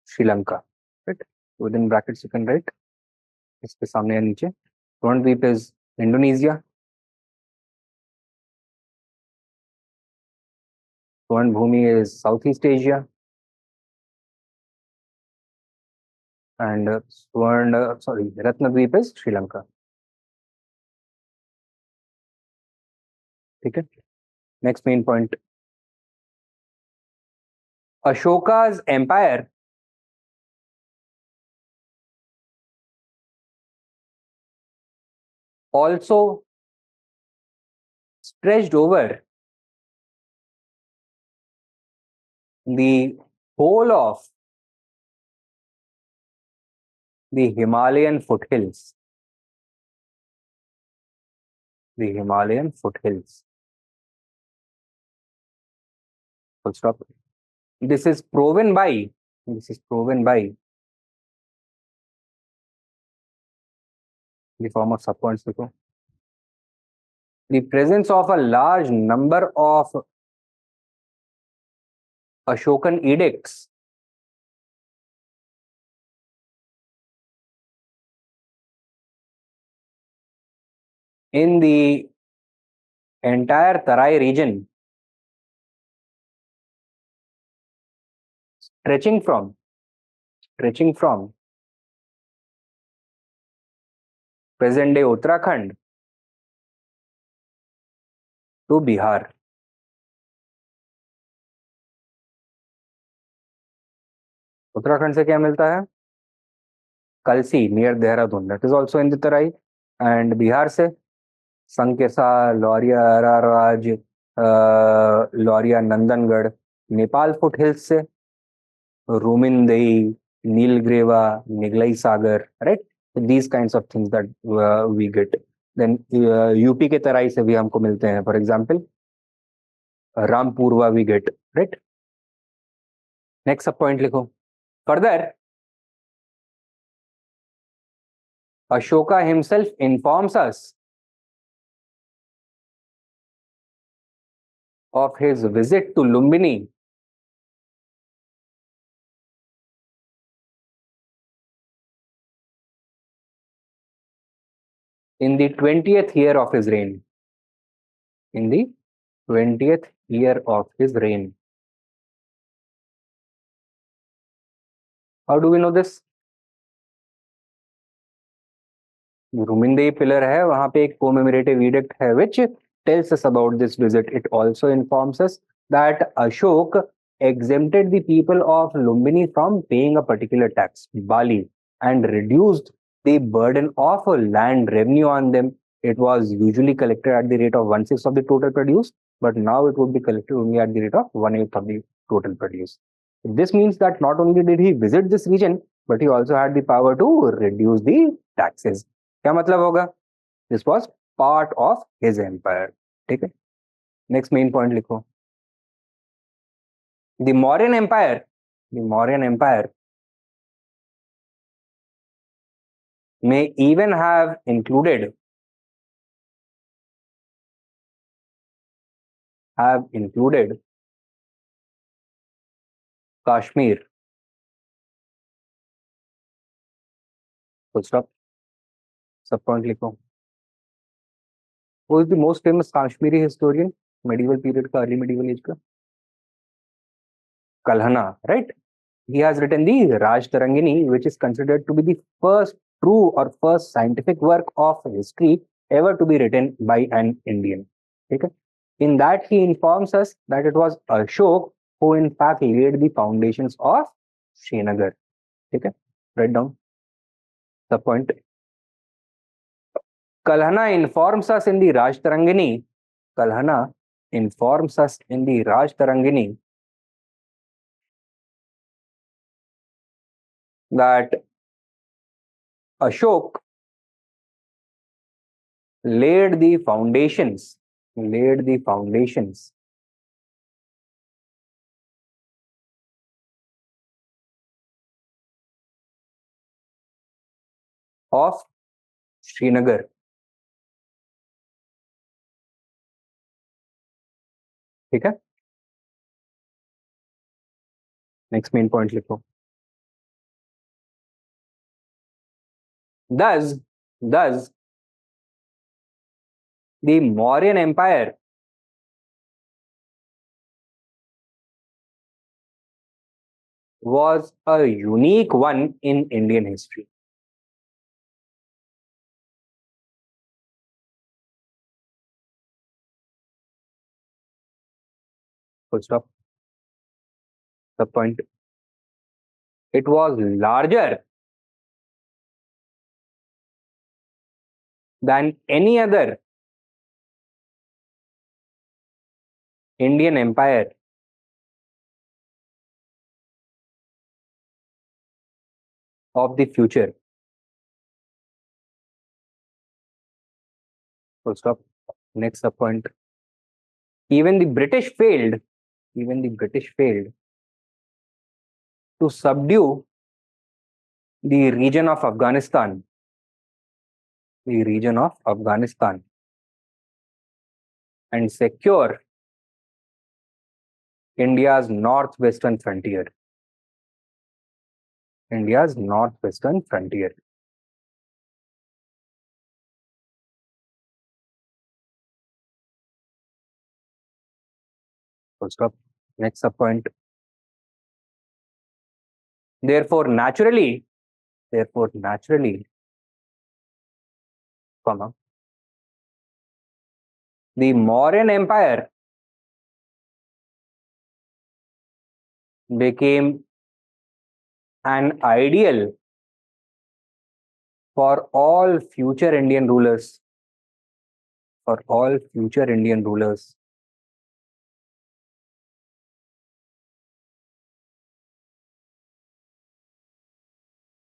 Sri Lanka, right? Within brackets you can write. इसके सामने या नीचे. Swarndweep is Indonesia. Swarn Bhumi is Southeast Asia. And Ratnadweep is Sri Lanka. ठीक है? Next main point. Ashoka's empire also stretched over the whole of the Himalayan foothills. The Himalayan foothills. Full stop. This is proven by the form of subpoints. The presence of a large number of Ashokan edicts in the entire Tarai region, stretching from present day Uttarakhand to Bihar. Uttarakhand से क्या मिलता है? Kalsi near Dehradun, that is also in the Terai. And Bihar से Sankisa, Lauriya, Araraj, Lauriya, Nandangarh. Nepal foothills से Rummindei, Nigliva, Nigali Sagar, right. These kinds of things that we get. Then UP के तराई से भी हमको मिलते हैं, for example Rampurva we get, right. Next sub point लिखो. Further, Ashoka himself informs us of his visit to Lumbini in the 20th year of his reign. In the 20th year of his reign. How do we know this? Rumindei pillar है, वहां पे एक commemorative edict है which tells us about this visit. It also informs us that Ashok exempted the people of Lumbini from paying a particular tax, Bali, and reduced the burden of land revenue on them. It was usually collected at the rate of 1/6 of the total produce, but now it would be collected only at the rate of 1/8 of the total produce. This means that not only did he visit this region, but he also had the power to reduce the taxes. क्या मतलब होगा? This was part of his empire. ठीक है, next main point लिखो. The Mauryan empire, the Mauryan empire may even have included Kashmir. Full stop. सब point लिखो. Who is the most famous Kashmiri historian medieval period का, early medieval age का? Kalhana, right? He has written the Rajtarangini, which is considered to be the first true or first scientific work of history ever to be written by an Indian. Okay? In that, he informs us that it was Ashok who, in fact, laid the foundations of Srinagar. Okay? Write down the point. Kalhana informs us in the Rajtarangini. Kalhana informs us in the Rajtarangini that Ashok laid the foundations of Srinagar. ठीक है, next main point लिखो. Thus, the Mauryan Empire was a unique one in Indian history. Full stop. The point. It was larger than any other Indian empire of the future. Full stop. Next point. Even the British failed to subdue the region of Afghanistan. And secure India's northwestern frontier. Full stop. Next point. Therefore, naturally, comma, the Mauryan Empire became an ideal for all future Indian rulers. For all future Indian rulers.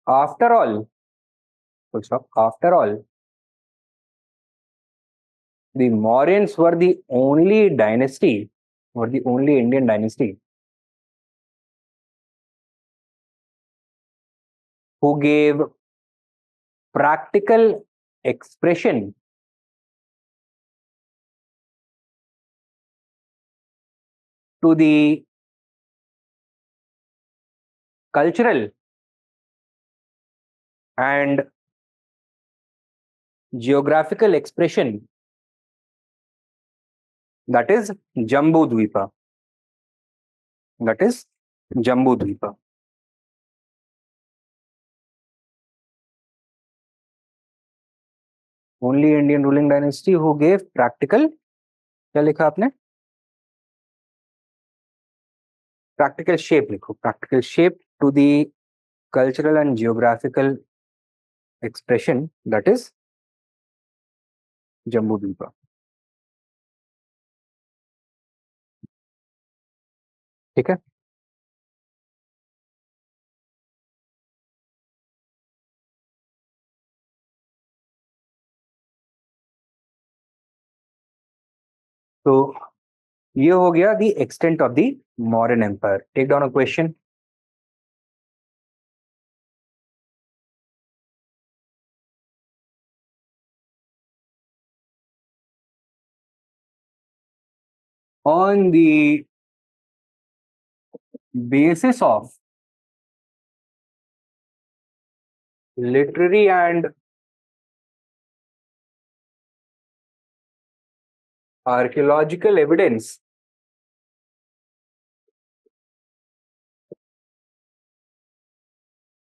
After all, full stop, after all, the Mauryans were the only dynasty, were the only Indian dynasty who gave practical expression to the cultural and geographical expression, that is Jambu Dvipa. That is Jambu Dvipa. Only Indian ruling dynasty who gave practical, क्या लिखा आपने? Practical shape लिखो. Practical shape to the cultural and geographical expression, that is Jambu Dvipa. ठीक है? तो ये हो गया the extent of the Mauryan Empire. Take down a question. On the basis of literary and archaeological evidence,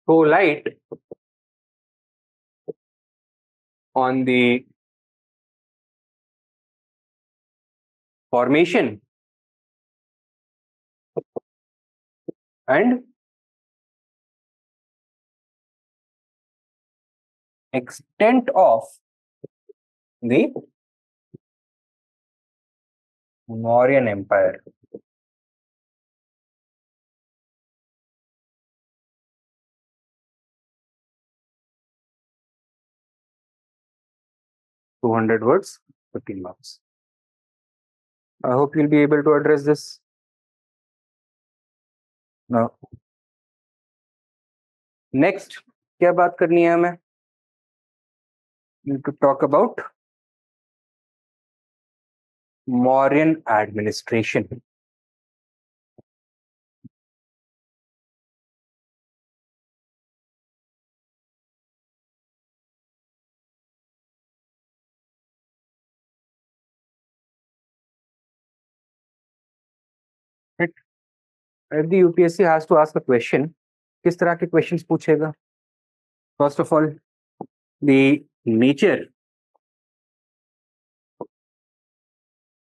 throw light on the formation and extent of the Mauryan Empire. (200 words, 15 marks. I hope you'll be able to address this. Now, next, क्या बात करनी है हमें? Need to talk about Mauryan administration. If the UPSC has to ask a question, किस तरह के questions पूछेगा? First of all, the nature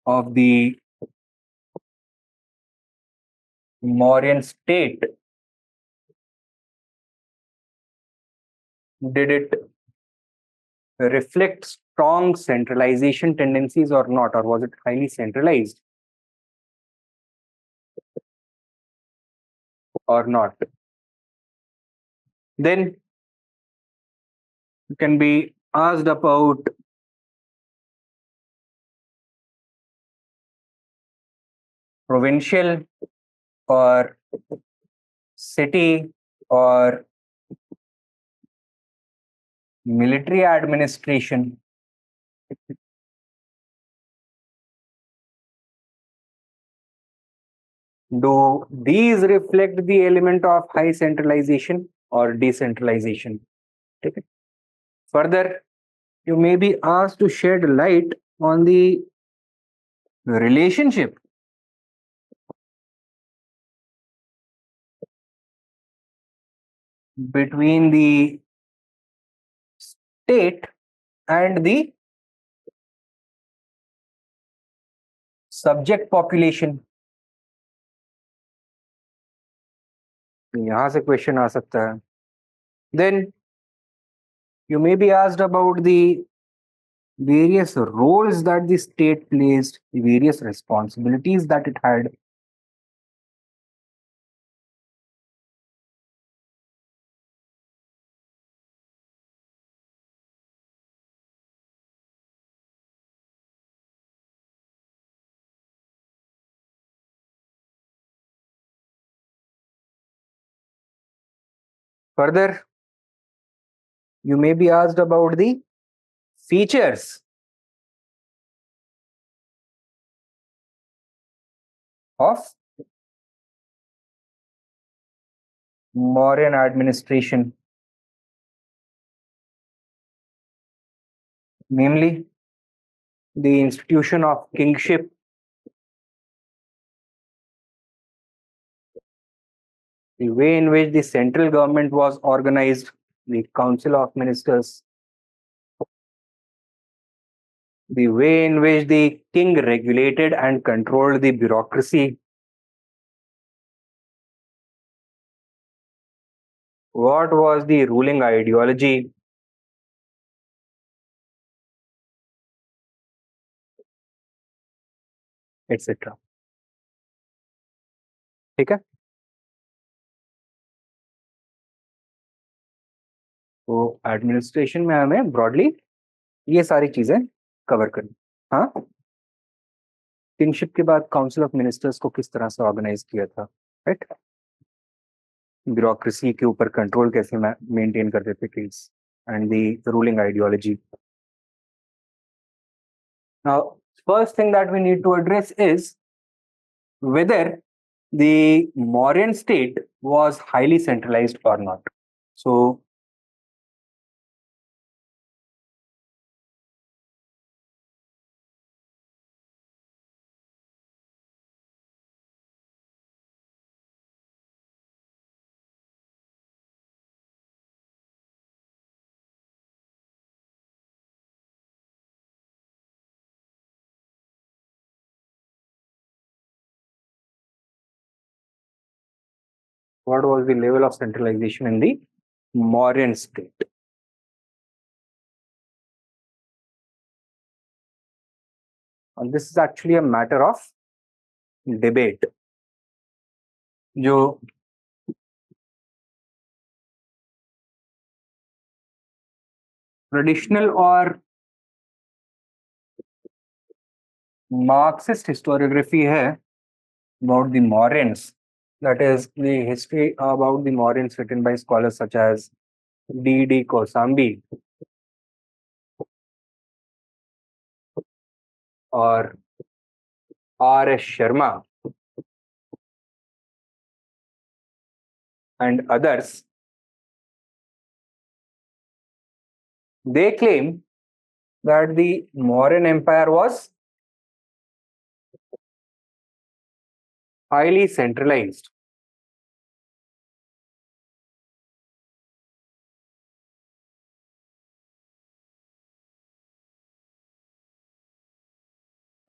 of the Mauryan state. Did it reflect strong centralization tendencies or not, or was it highly centralized or not? Then you can be asked about provincial or city or military administration. Do these reflect the element of high centralization or decentralization? Okay. Further, you may be asked to shed light on the relationship between the state and the subject population. यहाँ से question आ सकता है. Then you may be asked about the various roles that the state plays, the various responsibilities that it had. Further, you may be asked about the features of Mauryan administration, namely the institution of kingship, the way in which the central government was organized, the council of ministers, the way in which the king regulated and controlled the bureaucracy, what was the ruling ideology, etc. ठीक है. तो administration में हमें broadly ये सारी चीजें cover करनी. हाँ, किंगशिप के बाद काउंसिल ऑफ मिनिस्टर्स को किस तरह से ऑर्गेनाइज किया था, राइट. ब्यूरोक्रेसी के ऊपर कंट्रोल कैसे मेंटेन करते थे kings, and the ruling ideology. Now first thing that we need to address is whether the Mauryan state was highly centralized or not. So what was the level of centralization in the Mauryan state? And this is actually a matter of debate. जो traditional और Marxist historiography है about the Mauryans, that is the history about the Mauryans written by scholars such as D.D. Kosambi or R.S. Sharma and others. They claim that the Mauryan Empire was highly centralized.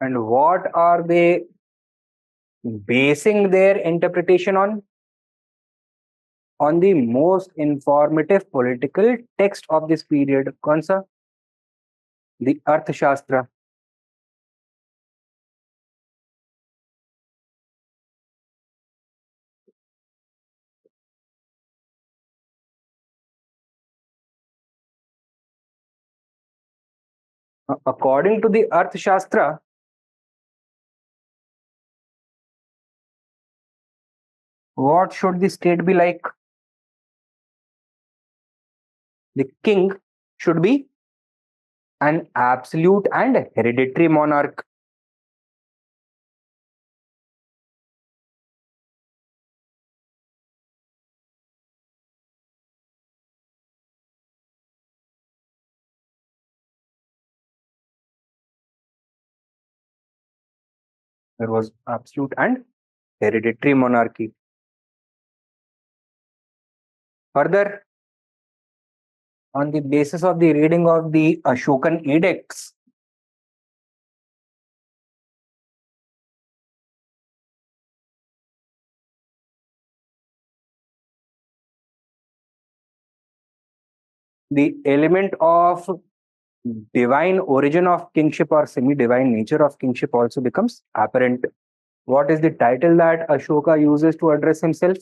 And what are they basing their interpretation on? On the most informative political text of this period. कौन सा? The arthashastra. According to the arthashastra, what should the state be like? The king should be an absolute and hereditary monarch. There was absolute and hereditary monarchy. Further, on the basis of the reading of the Ashokan edicts, the element of divine origin of kingship or semi-divine nature of kingship also becomes apparent. What is the title that Ashoka uses to address himself?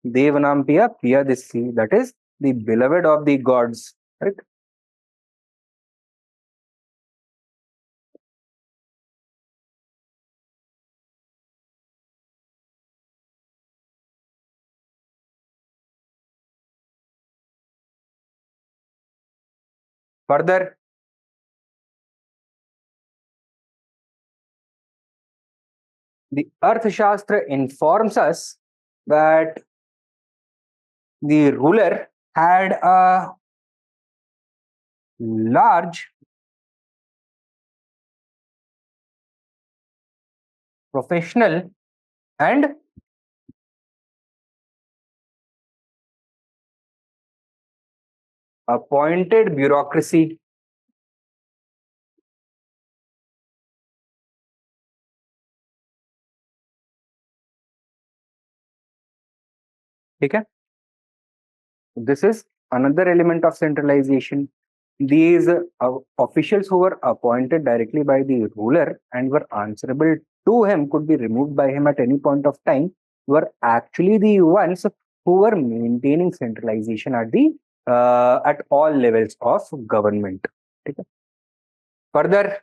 Devanampiya Piyadisi, that is the beloved of the gods. Right? Further, the Arthashastra informs us that the ruler had a large professional and appointed bureaucracy. Okay? This is another element of centralization. These officials who were appointed directly by the ruler and were answerable to him, could be removed by him at any point of time, were actually the ones who were maintaining centralization at the at all levels of government. Okay? Further,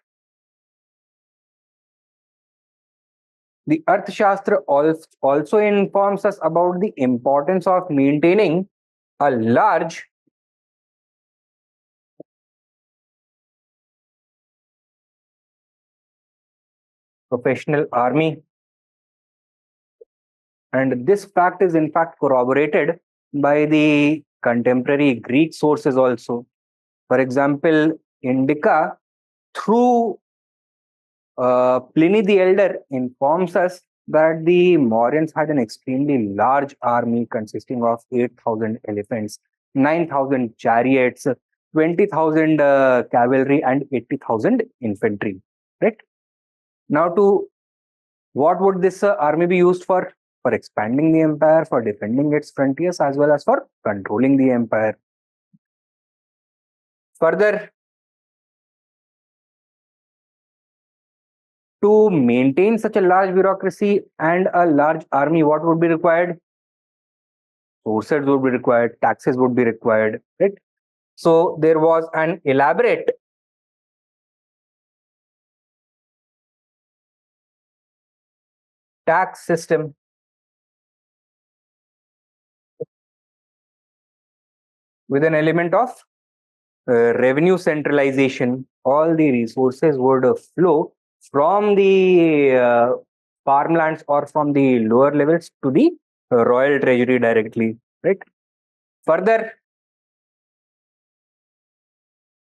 the Arthashastra also informs us about the importance of maintaining a large professional army. And this fact is in fact corroborated by the contemporary Greek sources also. For example, Indica, through Pliny the Elder, informs us that the Mauryans had an extremely large army consisting of 8,000 elephants, 9,000 chariots, 20,000 cavalry, and 80,000 infantry. Right? Now, to what would this army be used for? For expanding the empire, for defending its frontiers, as well as for controlling the empire. Further, to maintain such a large bureaucracy and a large army, what would be required? Forces would be required, taxes would be required, right? So there was an elaborate tax system with an element of revenue centralization. All the resources would flow from the farmlands or from the lower levels to the royal treasury directly, right? Further,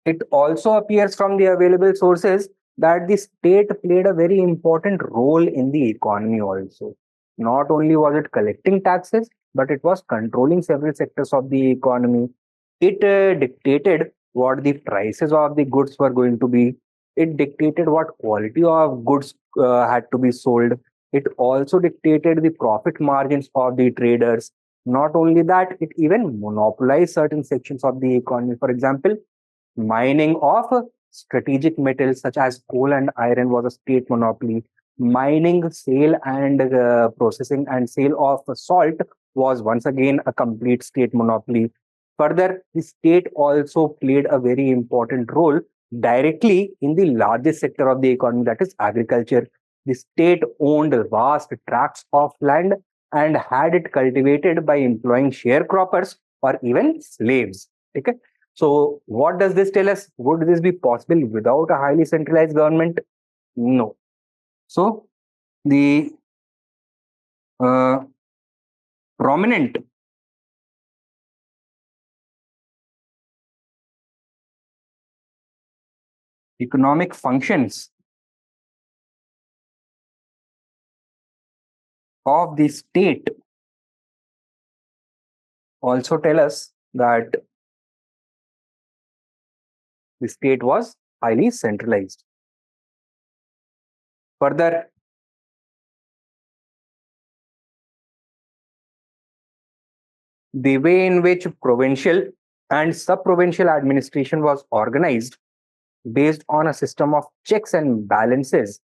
it also appears from the available sources that the state played a very important role in the economy also. Not only was it collecting taxes, but it was controlling several sectors of the economy. It dictated what the prices of the goods were going to be. It dictated what quality of goods had to be sold. It also dictated the profit margins of the traders. Not only that, it even monopolized certain sections of the economy. For example, mining of strategic metals such as coal and iron was a state monopoly. Mining, sale, and processing and sale of salt was once again a complete state monopoly. Further, the state also played a very important role directly in the largest sector of the economy, that is agriculture. The state owned vast tracts of land and had it cultivated by employing sharecroppers or even slaves. Okay? So, what does this tell us? Would this be possible without a highly centralized government? No. So, the uh, prominent economic functions of the state also tell us that the state was highly centralized. Further, the way in which provincial And sub-provincial administration was organized based on a system of checks and balances,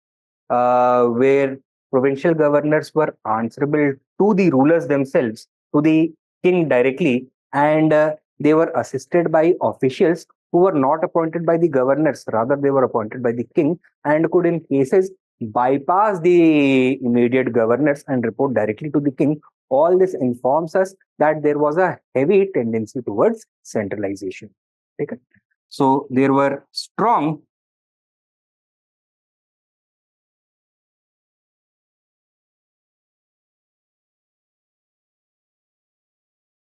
where provincial governors were answerable to the rulers themselves, to the king directly, and they were assisted by officials who were not appointed by the governors, rather, they were appointed by the king and could, in cases, bypass the immediate governors and report directly to the king. All this informs us that there was a heavy tendency towards centralization. Okay? So there were strong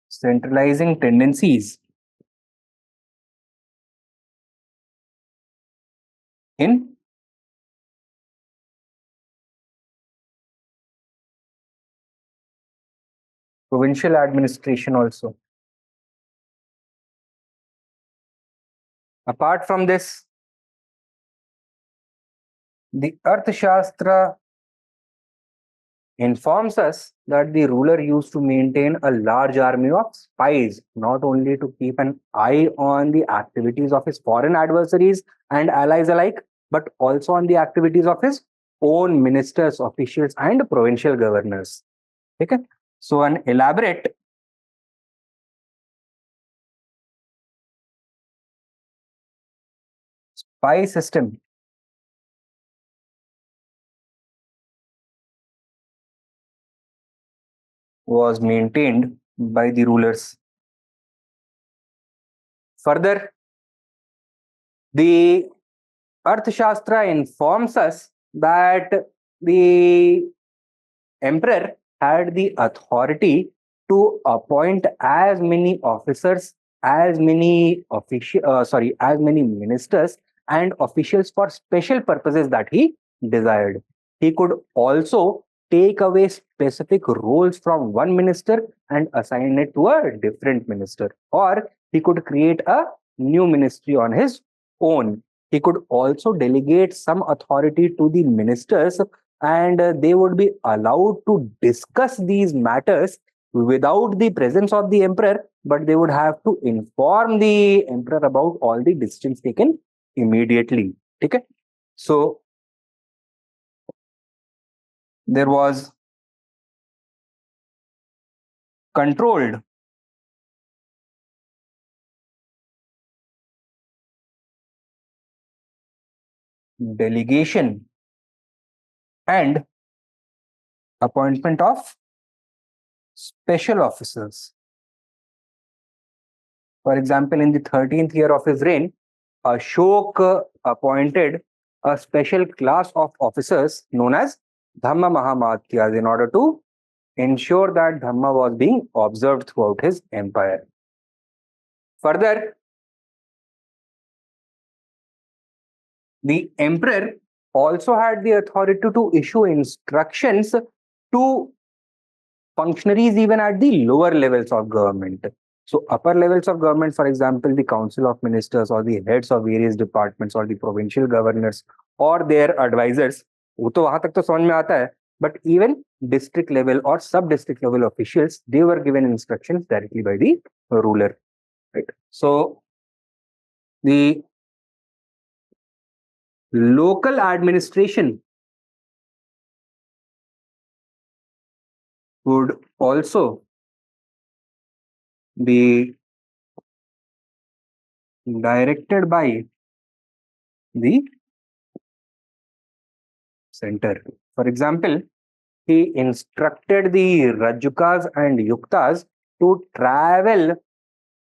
centralizing tendencies in provincial administration also. Apart from this, the Arthashastra informs us that the ruler used to maintain a large army of spies, not only to keep an eye on the activities of his foreign adversaries and allies alike, but also on the activities of his own ministers, officials, and provincial governors. Okay? So, an elaborate spy system was maintained by the rulers. Further, the Arthashastra informs us that the emperor had the authority to appoint as many officers, as many as many ministers and officials for special purposes that he desired. He could also take away specific roles from one minister and assign it to a different minister, or he could create a new ministry on his own. He could also delegate some authority to the ministers, and they would be allowed to discuss these matters without the presence of the emperor, but they would have to inform the emperor about all the decisions taken immediately. Okay? So there was controlled delegation and appointment of special officers. For example, in the 13th year of his reign, Ashok appointed a special class of officers known as Dhamma Mahamatyas in order to ensure that Dhamma was being observed throughout his empire. Further, the emperor also had the authority to issue instructions to functionaries even at the lower levels of government. So upper levels of government, for example, the council of ministers or the heads of various departments or the provincial governors or their advisors, वो तो वहां तक तो समझ में आता है, but even district level or sub district level officials, they were given instructions directly by the ruler. Right. So the local administration would also be directed by the center. For example, he instructed the Rajukas and Yuktas to travel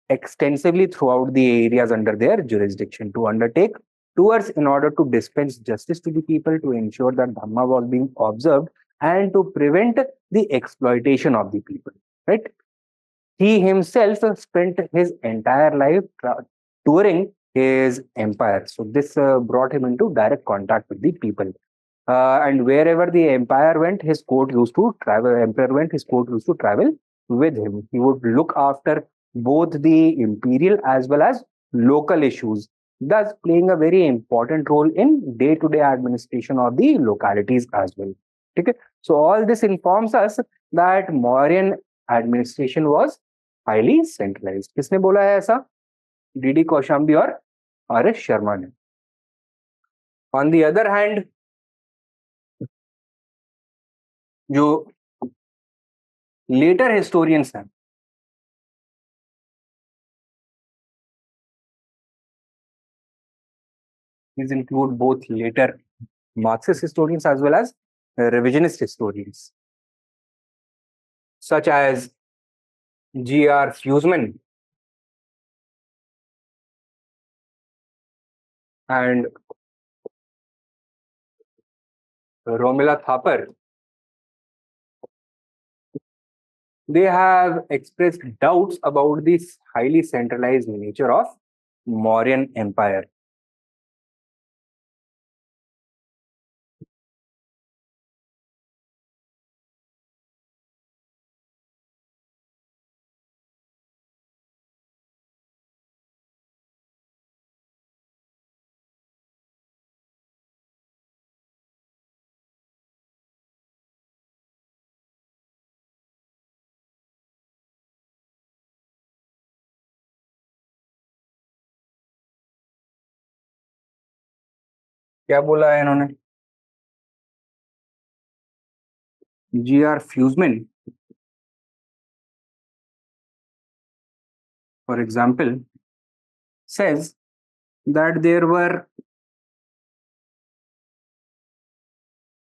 extensively throughout the areas under their jurisdiction, to undertake tours in order to dispense justice to the people, to ensure that Dhamma was being observed, and to prevent the exploitation of the people. Right? He himself spent his entire life touring his empire. So this brought him into direct contact with the people. And wherever the empire went, his court used to travel. Emperor went, his court used to travel with him. He would look after both the imperial as well as local issues, thus playing a very important role in day-to-day administration of the localities as well. Okay? So all this informs us that Mauryan administration was highly centralised. किसने बोला है ऐसा? DD Kaushambi और R S Sharma ने। On the other hand, जो letter historians हैं, these include both later Marxist historians as well as revisionist historians, such as G.R. Huseman and Romila Thapar. They have expressed doubts about this highly centralized nature of Mauryan Empire. क्या बोला है इन्होंने? G.R. Huseman, for example, says that there were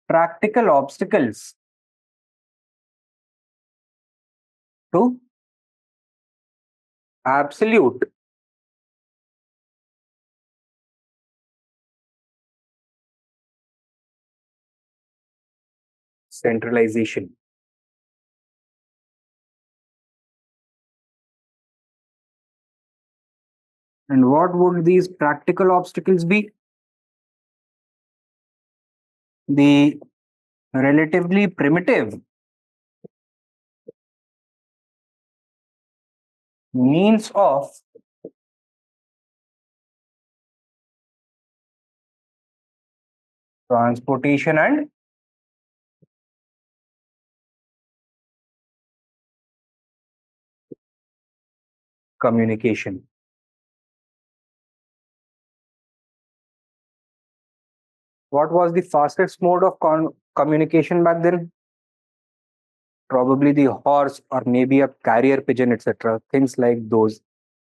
practical obstacles to absolute centralization. And what would these practical obstacles be? The relatively primitive means of transportation and communication. What was the fastest mode of communication back then? Probably the horse or maybe a carrier pigeon, etc. Things like those.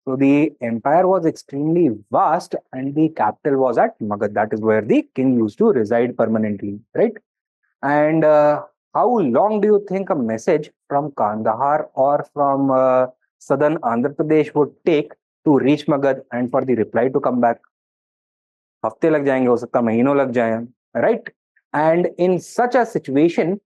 So the empire was extremely vast and the capital was at Magad. That is where the king used to reside permanently, right? And how long do you think a message from Kandahar or from southern Andhra Pradesh would take to reach Magad and for the reply to come back? हफ्ते लग जाएंगे, हो सकता महीनों लग जाए, right? And in such a situation,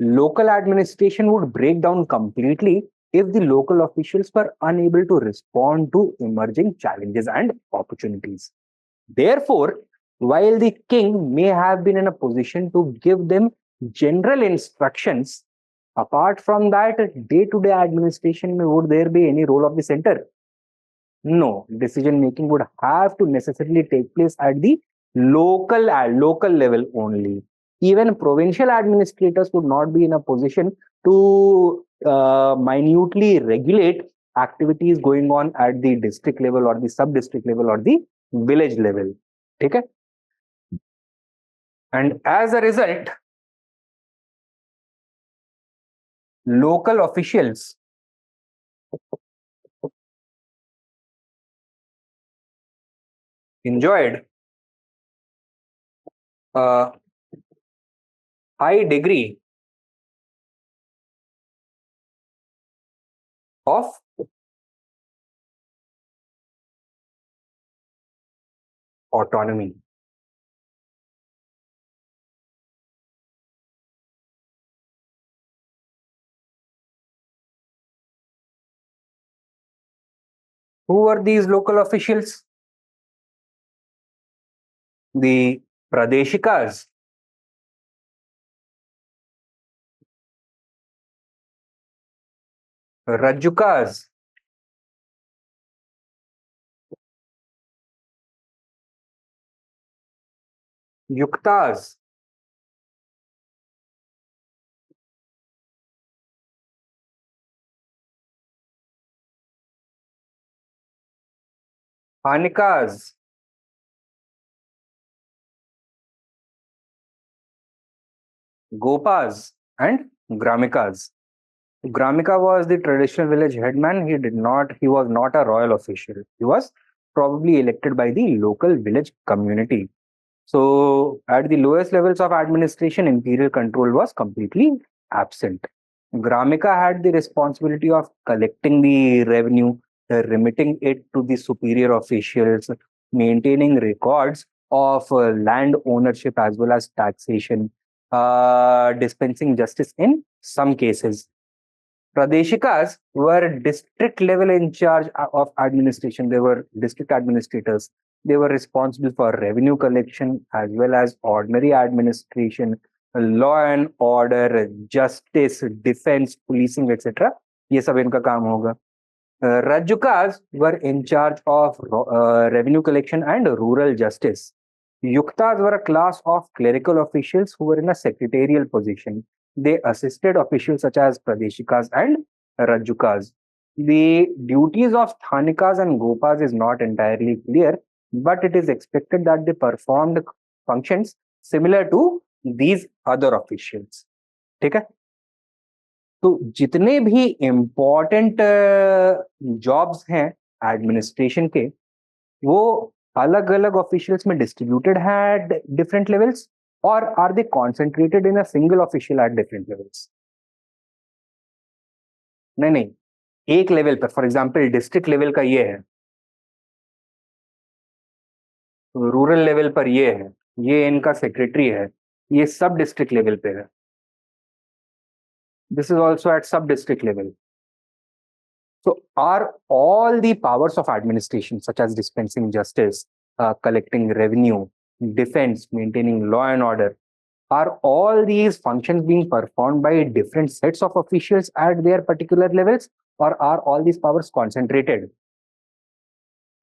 local administration would break down completely if the local officials were unable to respond to emerging challenges and opportunities. Therefore, while the king may have been in a position to give them general instructions, apart from that, day-to-day administration, would there be any role of the center? No, decision making would have to necessarily take place at the local level only. Even provincial administrators would not be in a position to minutely regulate activities going on at the district level or the sub-district level or the village level. Okay? And as a result, local officials enjoyed a high degree of autonomy. Who were these local officials? The Pradeshikas, Rajukas, Yuktas, Hanikas, Gopas, and Gramikas. Gramika was the traditional village headman. He was not a royal official. He was probably elected by the local village community. So, at the lowest levels of administration, imperial control was completely absent. Gramika had the responsibility of collecting the revenue, remitting it to the superior officials, maintaining records of land ownership as well as taxation, dispensing justice in some cases. Pradeshikas were district level in charge of administration. They were district administrators. They were responsible for revenue collection as well as ordinary administration, law and order, justice, defense, policing, etc. ये सब इनका काम होगा. Rajukas were in charge of revenue collection and rural justice. Yuktas were a class of clerical officials who were in a secretarial position. They assisted officials such as Pradeshikas and Rajukas. The duties of Thanikas and Gopas is not entirely clear, but it is expected that they performed functions similar to these other officials. ठीक है? तो जितने भी important jobs हैं administration के, वो अलग अलग ऑफिशियल्स में डिस्ट्रीब्यूटेड है एट डिफरेंट लेवल्स, और are they concentrated in a single official at different levels? नहीं नहीं, एक लेवल पर. फॉर एग्जांपल डिस्ट्रिक्ट लेवल का ये है, रूरल लेवल पर ये है, ये इनका सेक्रेटरी है, ये सब डिस्ट्रिक्ट लेवल पे है. दिस इज ऑल्सो एट सब district level. So, are all the powers of administration, such as dispensing justice, collecting revenue, defense, maintaining law and order, are all these functions being performed by different sets of officials at their particular levels, or are all these powers concentrated?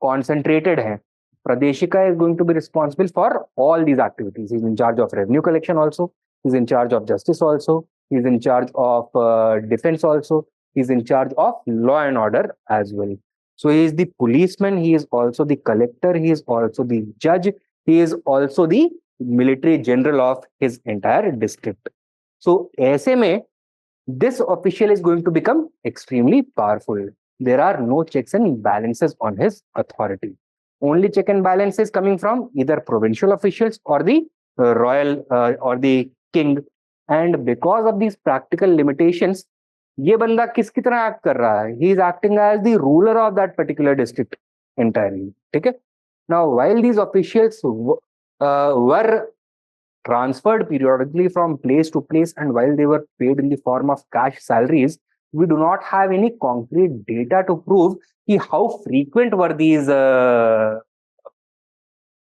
Concentrated hai. Pradeshika is going to be responsible for all these activities. He's in charge of revenue collection also. He's in charge of justice also. He's in charge of defense also. He's in charge of law and order as well. So he is the policeman. He is also the collector. He is also the judge. He is also the military general of his entire district. So ऐसे में this official is going to become extremely powerful. There are no checks and balances on his authority. Only check and balance is coming from either provincial officials or the royal or the king. And because of these practical limitations, ये बंदा किसकी तरह act कर रहा है? He is acting as the ruler of that particular district entirely. ठीक है? Now, while these officials were transferred periodically from place to place, and while they were paid in the form of cash salaries, we do not have any concrete data to prove how frequent were these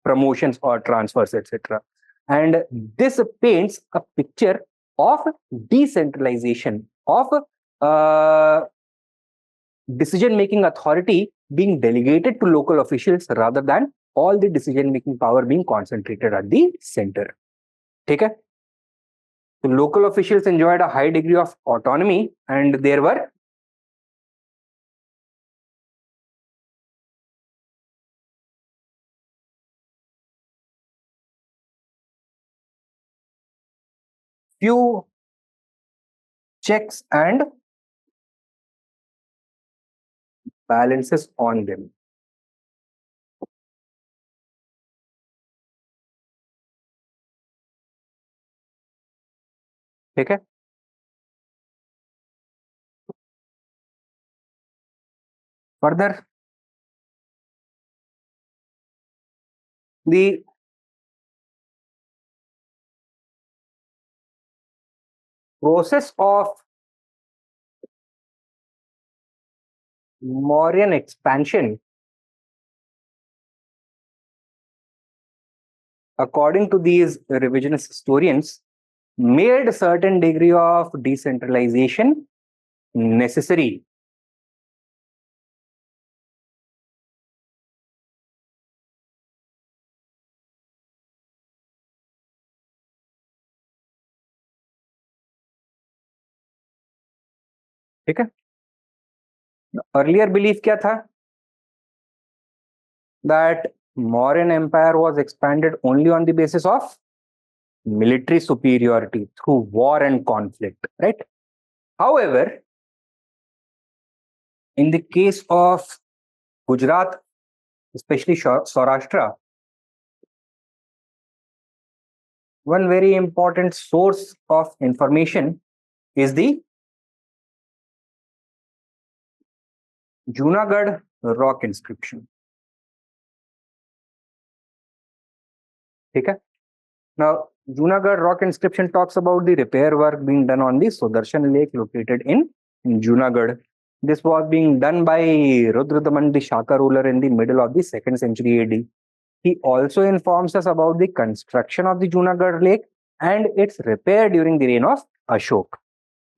promotions or transfers, etc. And this paints a picture of decentralization, of decision-making authority being delegated to local officials rather than all the decision-making power being concentrated at the center. ठीक है? So local officials enjoyed a high degree of autonomy, and there were few checks and balances on them. ठीक है? Further, the process of Mauryan expansion, according to these revisionist historians, made a certain degree of decentralization necessary. ठीक है? Earlier belief क्या था? that Mauryan Empire was expanded only on the basis of military superiority through war and conflict, right? However, in the case of Gujarat, especially Saurashtra, one very important source of information is the Junagadh rock inscription. Okay? Now, Junagadh rock inscription talks about the repair work being done on the Sudarshan Lake located in Junagadh. This was being done by Rudradaman, the Shaka ruler, in the middle of the 2nd century AD. He also informs us about the construction of the Junagadh Lake and its repair during the reign of Ashok.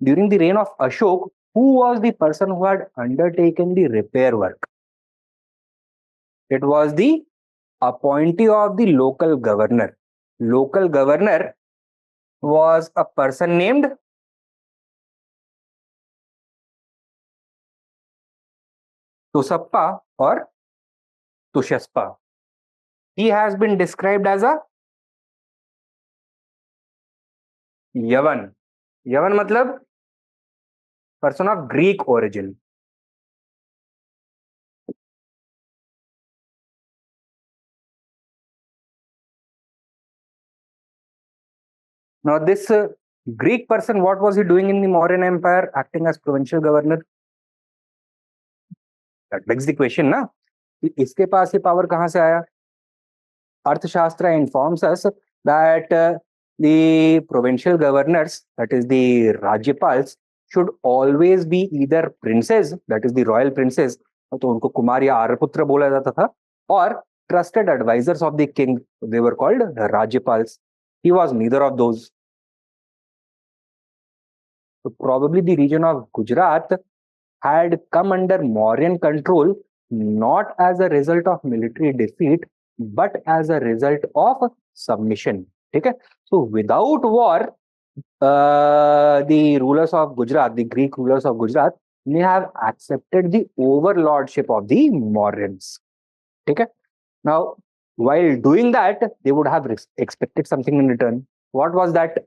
During the reign of Ashok, who was the person who had undertaken the repair work? It was the appointee of the local governor. Local governor was a person named Tusappa or Tushaspa. He has been described as a Yavan. Yavan matlab person of Greek origin. Now, this Greek person, what was he doing in the Mauryan Empire, acting as provincial governor? That begs the question, na? इसके पास ये power कहाँ से आया? Arthashastra informs us that the provincial governors, that is the Rajyapals, should always be either princes, that is the royal princes, तो उनको कुमार या आर्यपुत्र बोला जाता था, or trusted advisors of the king. They were called Rajyapals. He was neither of those. So probably the region of Gujarat had come under Mauryan control not as a result of military defeat, but as a result of submission. Okay? So without war, the rulers of Gujarat, the Greek rulers of Gujarat, may have accepted the overlordship of the Mauryans. Okay? Now, while doing that, they would have expected something in return. What was that?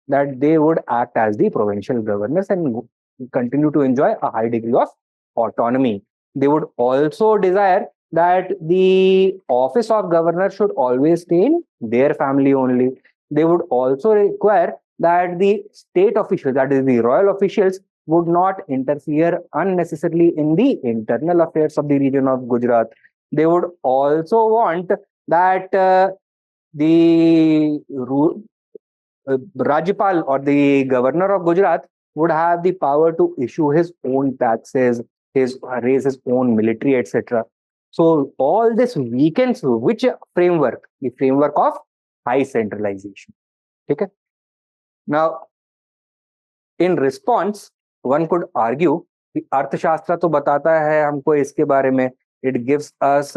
That they would act as the provincial governors and continue to enjoy a high degree of autonomy. They would also desire that the office of governor should always stay in their family only. They would also require that the state officials, that is the royal officials, would not interfere unnecessarily in the internal affairs of the region of Gujarat. They would also want that the Rajyapal or the governor of Gujarat would have the power to issue his own taxes, raise his own military, etc. So all this weakens which framework? The framework of high centralization. Okay. Now, in response, one could argue कि अर्थशास्त्र तो बताता है हमको इसके बारे में. It gives us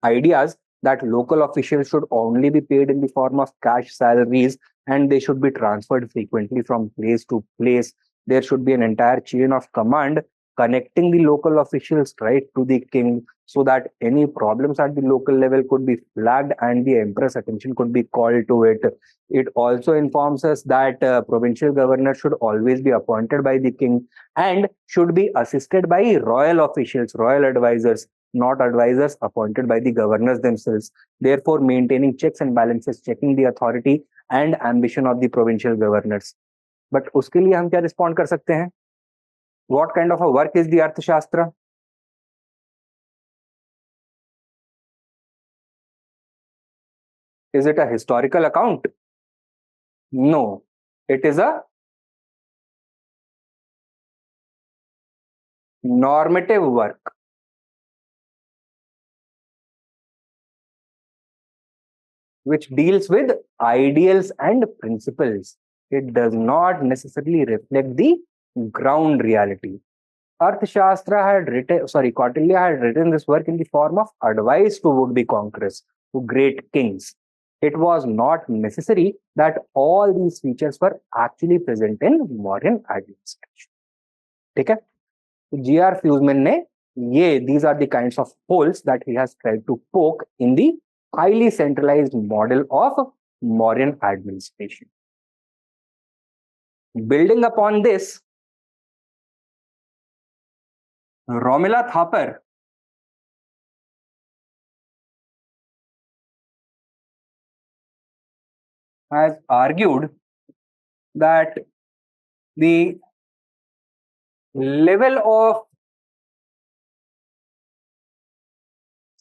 ideas that local officials should only be paid in the form of cash salaries and they should be transferred frequently from place to place. There should be an entire chain of command connecting the local officials right to the king so that any problems at the local level could be flagged and the emperor's attention could be called to it. It also informs us that provincial governors should always be appointed by the king and should be assisted by royal officials, royal advisors, not advisors appointed by the governors themselves, therefore maintaining checks and balances, checking the authority and ambition of the provincial governors. But उसके लिए हम क्या respond कर सकते हैं? What kind of a work is the Arthashastra? Is it a historical account? No, it is a normative work. Which deals with ideals and principles. It does not necessarily reflect the ground reality. Arthashastra had written, Kautilya had written this work in the form of advice to would-be conquerors, to great kings. It was not necessary that all these features were actually present in Mauryan administration. ठीक है? तो G.R. Fusman ने these are the kinds of holes that he has tried to poke in the highly centralized model of Mauryan administration. Building upon this, Romila Thapar has argued that the level of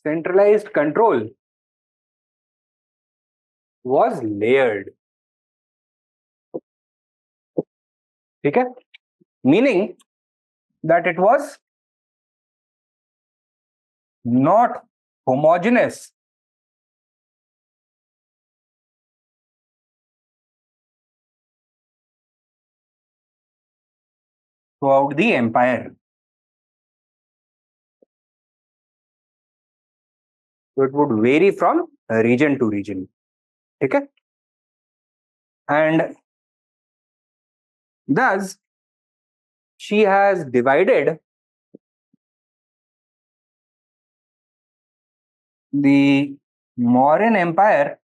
centralized control was layered. Okay? Meaning that it was not homogeneous throughout the empire. So it would vary from region to region. Okay? And thus, she has divided the Mauryan Empire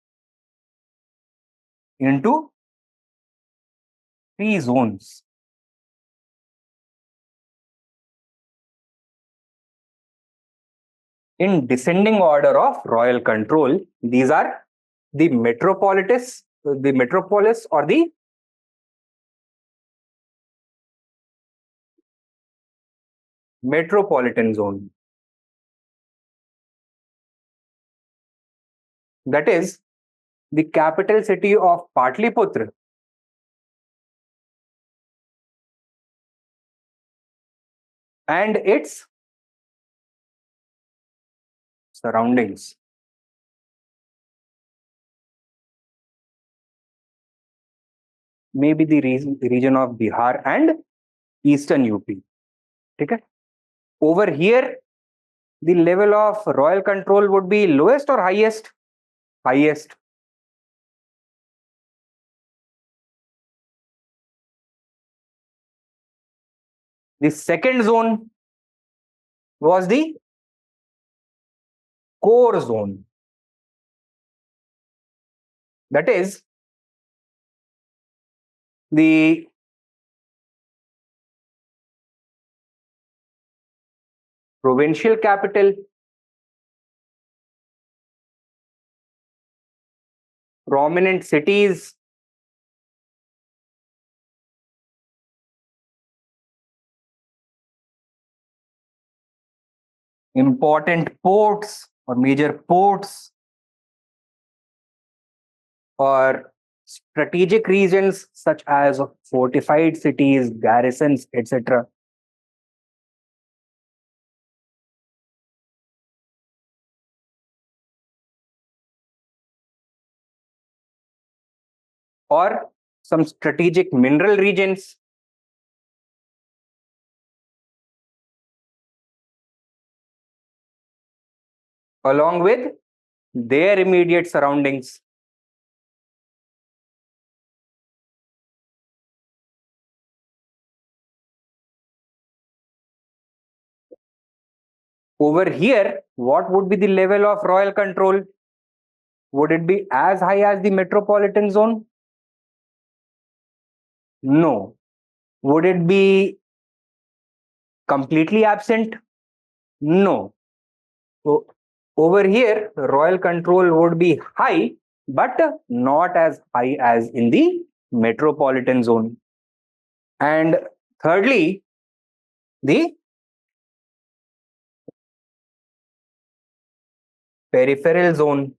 into three zones. In descending order of royal control, these are the metropolis or the metropolitan zone. That is the capital city of Patliputra and its surroundings. Maybe the region of Bihar and eastern UP. Okay? Over here, the level of royal control would be lowest or highest? Highest. The second zone was the core zone. That is the provincial capital, prominent cities, important ports or major ports, or strategic regions such as fortified cities, garrisons, etc. Or some strategic mineral regions. Along with their immediate surroundings. Over here, what would be the level of royal control? Would it be as high as the metropolitan zone? No. Would it be completely absent? No. So over here, royal control would be high, but not as high as in the metropolitan zone. And thirdly, the peripheral zone.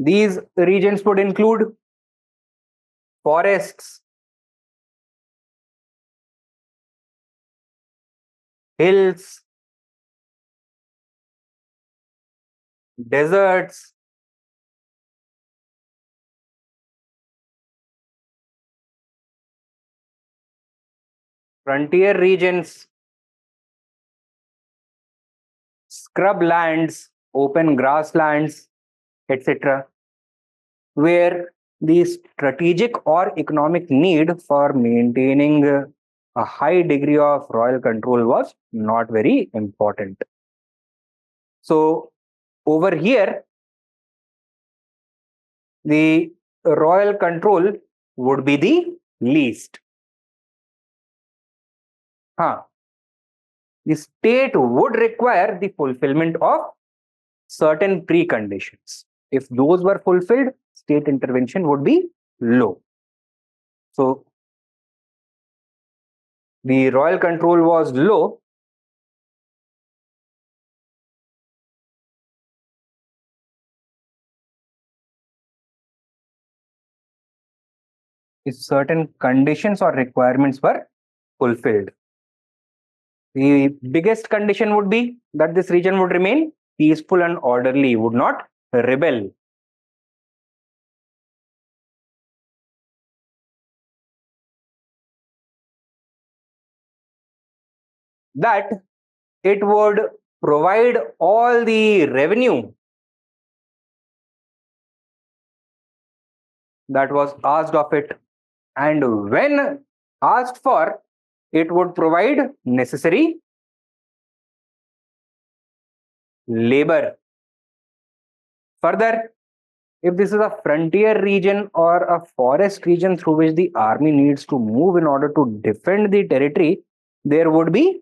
These regions would include forests, hills, deserts, frontier regions, scrub lands, open grasslands, etc., where the strategic or economic need for maintaining a high degree of royal control was not very important. So, over here, the royal control would be the least. Huh. The state would require the fulfillment of certain preconditions. If those were fulfilled, state intervention would be low. So, the royal control was low. If certain conditions or requirements were fulfilled. The biggest condition would be that this region would remain peaceful and orderly, would not rebel. That it would provide all the revenue that was asked of it, and when asked for, it would provide necessary labor. Further, if this is a frontier region or a forest region through which the army needs to move in order to defend the territory, there would be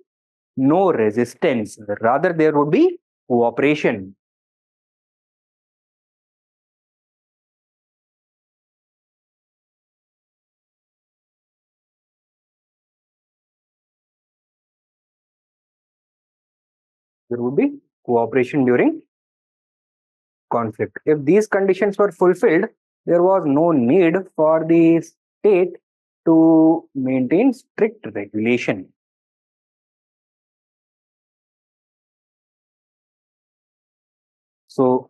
no resistance. Rather, there would be cooperation. There would be cooperation during conflict. If these conditions were fulfilled, there was no need for the state to maintain strict regulation. So,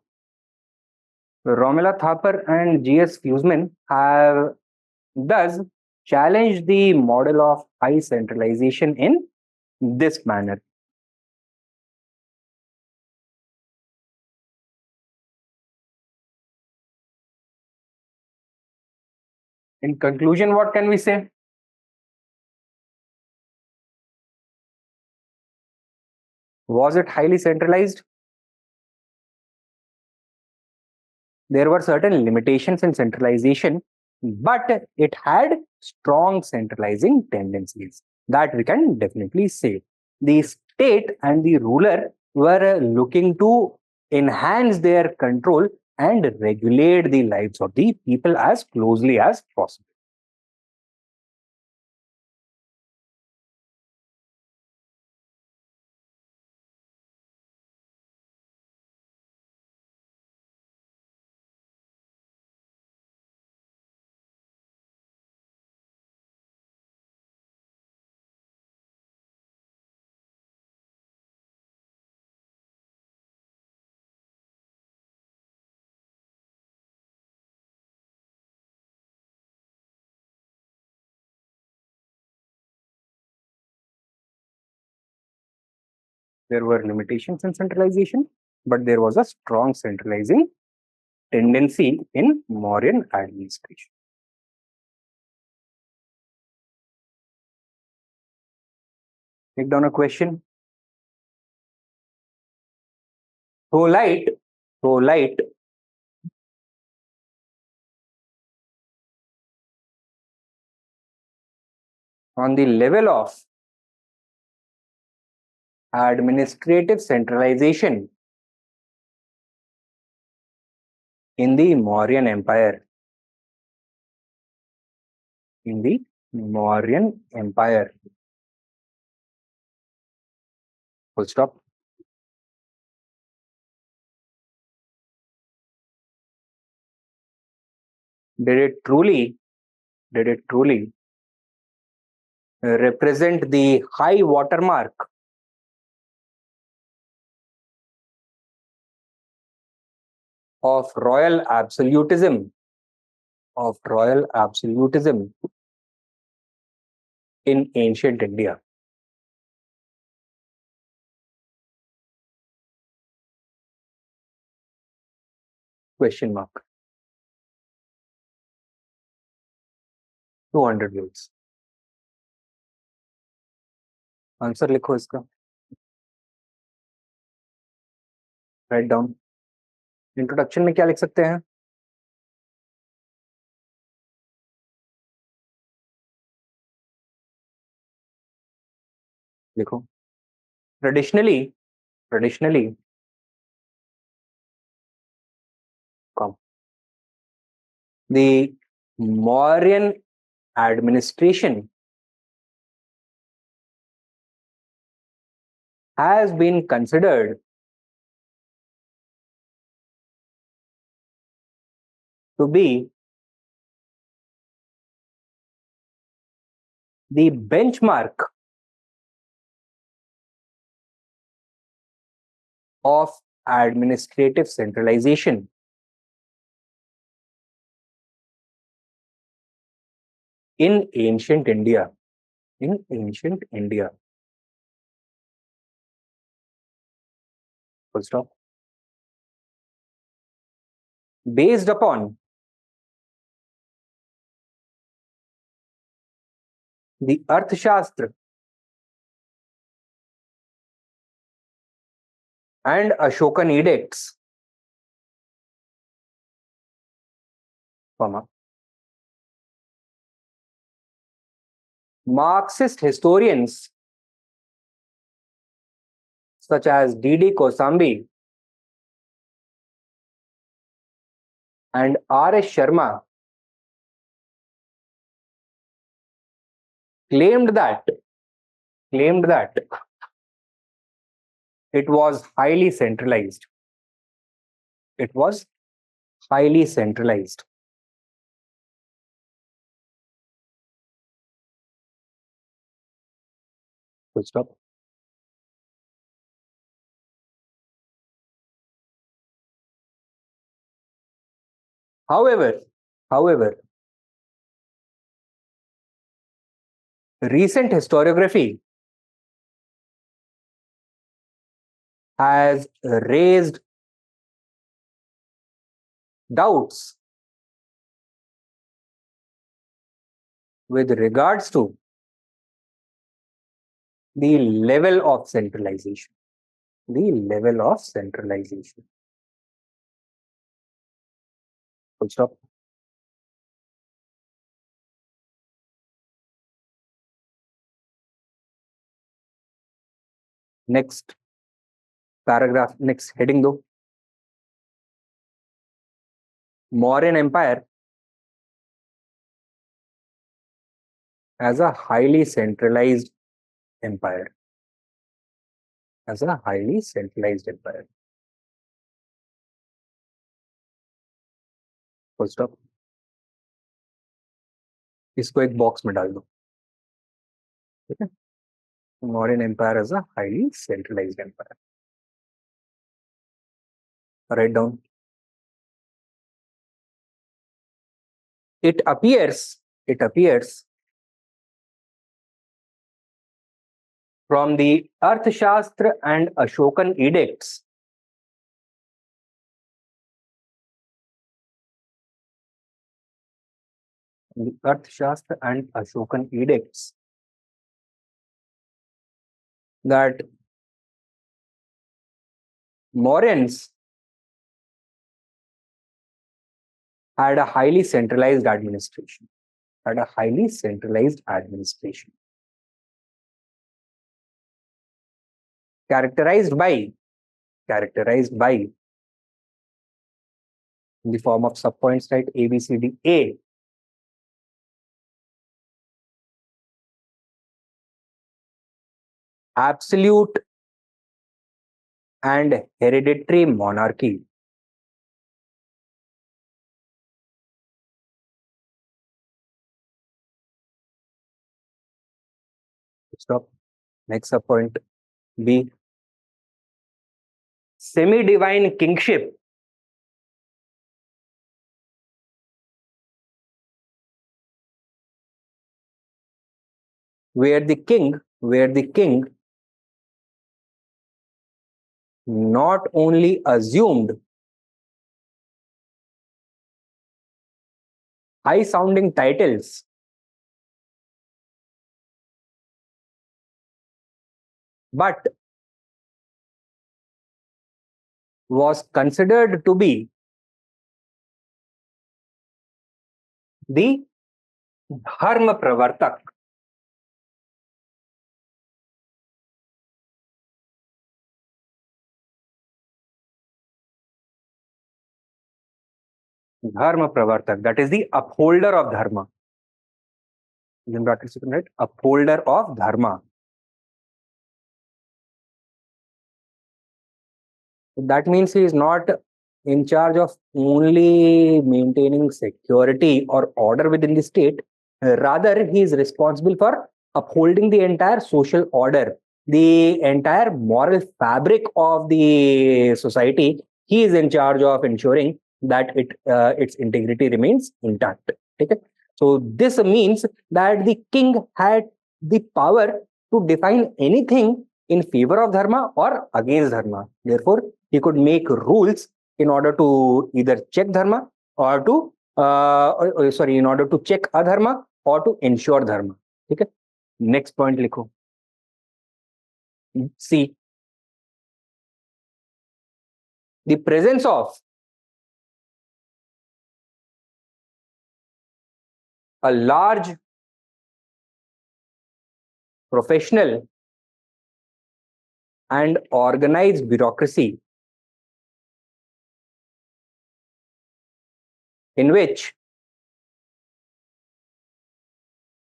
Romila Thapar and G.S. Fusman have thus challenged the model of high centralization in this manner. In conclusion, what can we say? Was it highly centralized? There were certain limitations in centralization, but it had strong centralizing tendencies. That we can definitely say. The state and the ruler were looking to enhance their control and regulate the lives of the people as closely as possible. There were limitations in centralization, but there was a strong centralizing tendency in Mauryan administration. Take down a question. Throw light, throw light on the level of administrative centralization in the Mauryan Empire. In the Mauryan Empire. Full stop. Did it truly represent the high watermark of royal absolutism in ancient India? Question mark. 200 words. Answer लिखो इसका, write down. Introduction में क्या लिख सकते हैं? लिखो। Traditionally, traditionally come the Mauryan administration has been considered to be the benchmark of administrative centralization in ancient India. In ancient India. Full stop. Based upon the arthashastra and Ashokan edicts, Marxist historians such as D.D. Kosambi and R.S. Sharma claimed that it was highly centralized. It was highly centralized. Full stop. However, recent historiography has raised doubts with regards to the level of centralization. The level of centralization. Full stop. Next paragraph, next heading though. Mauryan Empire as a highly centralized empire. As a highly centralized empire. Full stop. इसको एक box में डाल दो, ठीक है? Mauryan Empire as a highly centralized empire. Write down. It appears from the Arthashastra and Ashokan edicts that Mauryans had a highly centralized administration. Characterized by in the form of subpoints, right? A, B, C, D. A. Absolute and hereditary monarchy. Stop. Next subpoint. B. Semi-divine kingship. Where the king not only assumed high sounding titles but was considered to be the dharma pravartak. Dharma pravartak, that is the upholder of dharma. In brackets, right? Upholder of dharma. That means he is not in charge of only maintaining security or order within the state. Rather, he is responsible for upholding the entire social order, the entire moral fabric of the society. He is in charge of ensuring that its integrity remains intact. Okay? So this means that the king had the power to define anything in favor of dharma or against dharma. Therefore, he could make rules in order to either check dharma or to in order to check adharma or to ensure dharma. Okay. Next point likho. See, the presence of a large professional and organized bureaucracy in which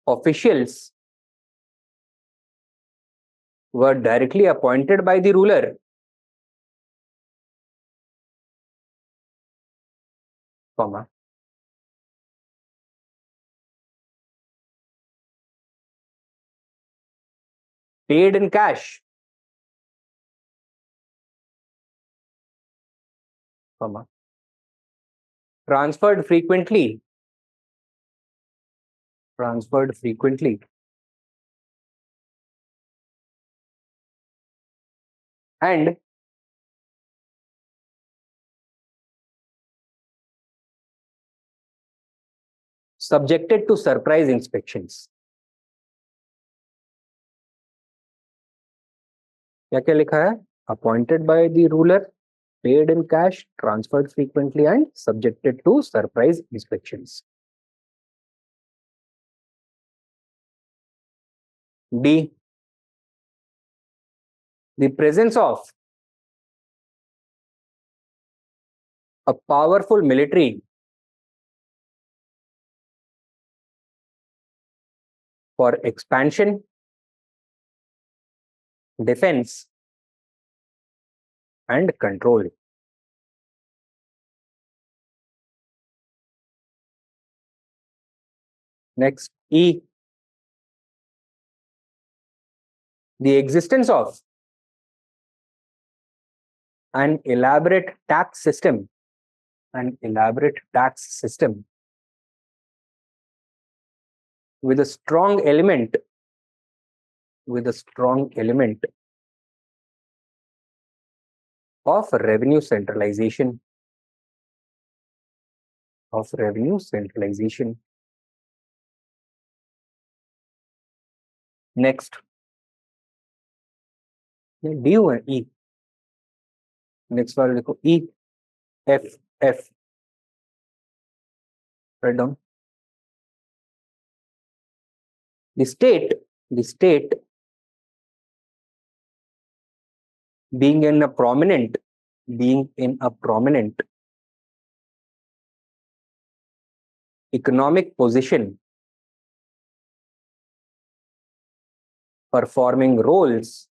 officials were directly appointed by the ruler, comma, paid in cash, comma, transferred frequently, and subjected to surprise inspections. क्या क्या लिखा है? Appointed by the ruler, paid in cash, transferred frequently, and subjected to surprise inspections. D. The presence of a powerful military for expansion, defense, and control. Next, E. The existence of an elaborate tax system, with a strong element of revenue centralization. Next, D or E? Next one, E, F. Write down. The state being in a prominent economic position, performing roles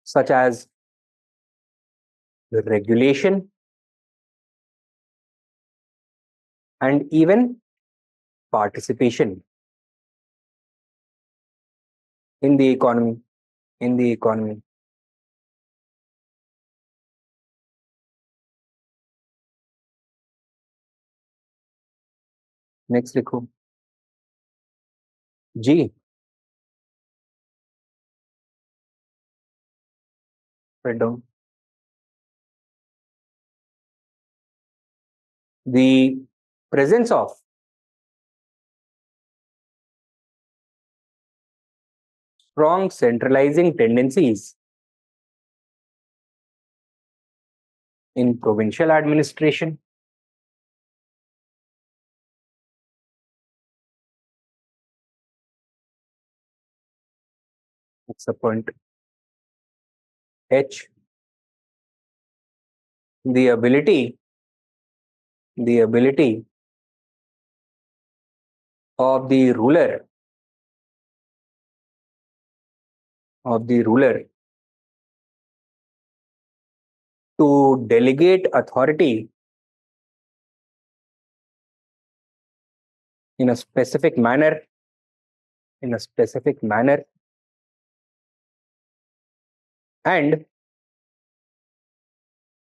such as regulation and even participation in the economy. Next लिखो G. Write down. The presence of strong centralizing tendencies in provincial administration. That's the point. H, the ability of the ruler to delegate authority in a specific manner and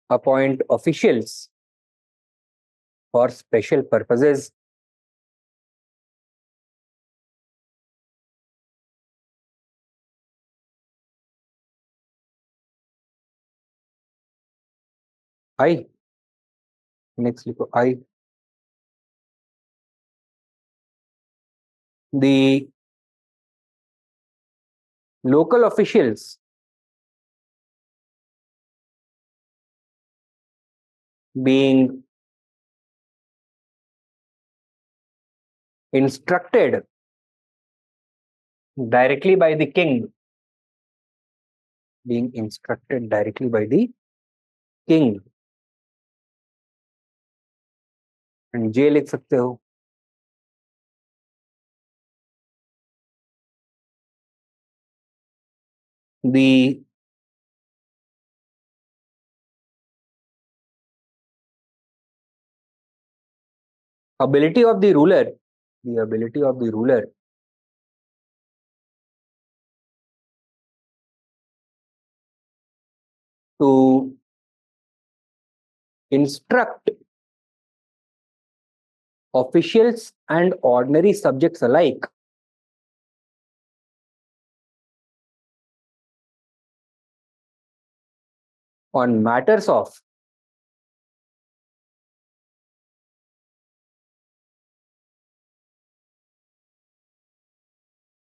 appoint officials for special purposes. I, next लिखो I, the local officials being instructed directly by the king, and J लिख सकते हो. The ability of the ruler to instruct officials and ordinary subjects alike on matters of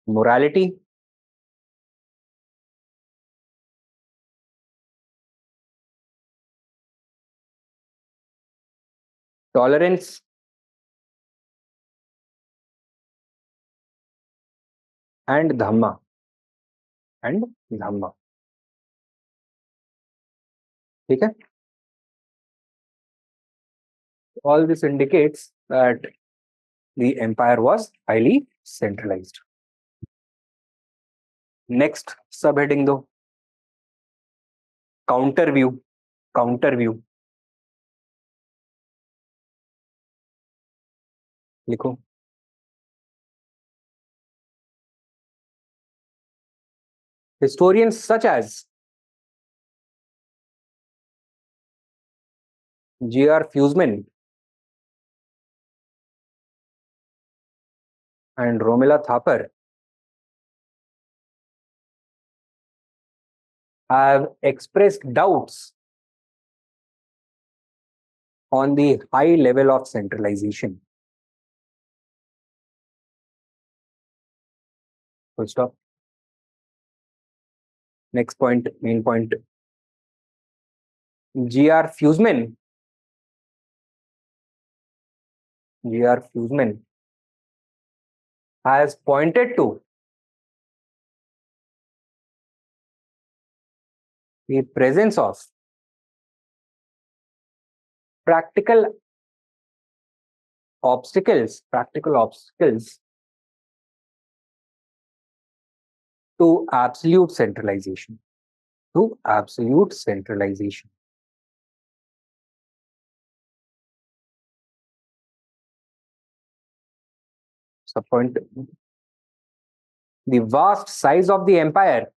morality, tolerance, and dhamma. ठीक है? All this indicates that the empire was highly centralized. Next subheading though, counter view. लिखो. Historians such as G.R. Fusman and Romila Thapar have expressed doubts on the high level of centralization. Full stop. Next point, main point. G.R. Fusman has pointed to the presence of practical obstacles to absolute centralization. Subpoint, the vast size of the empire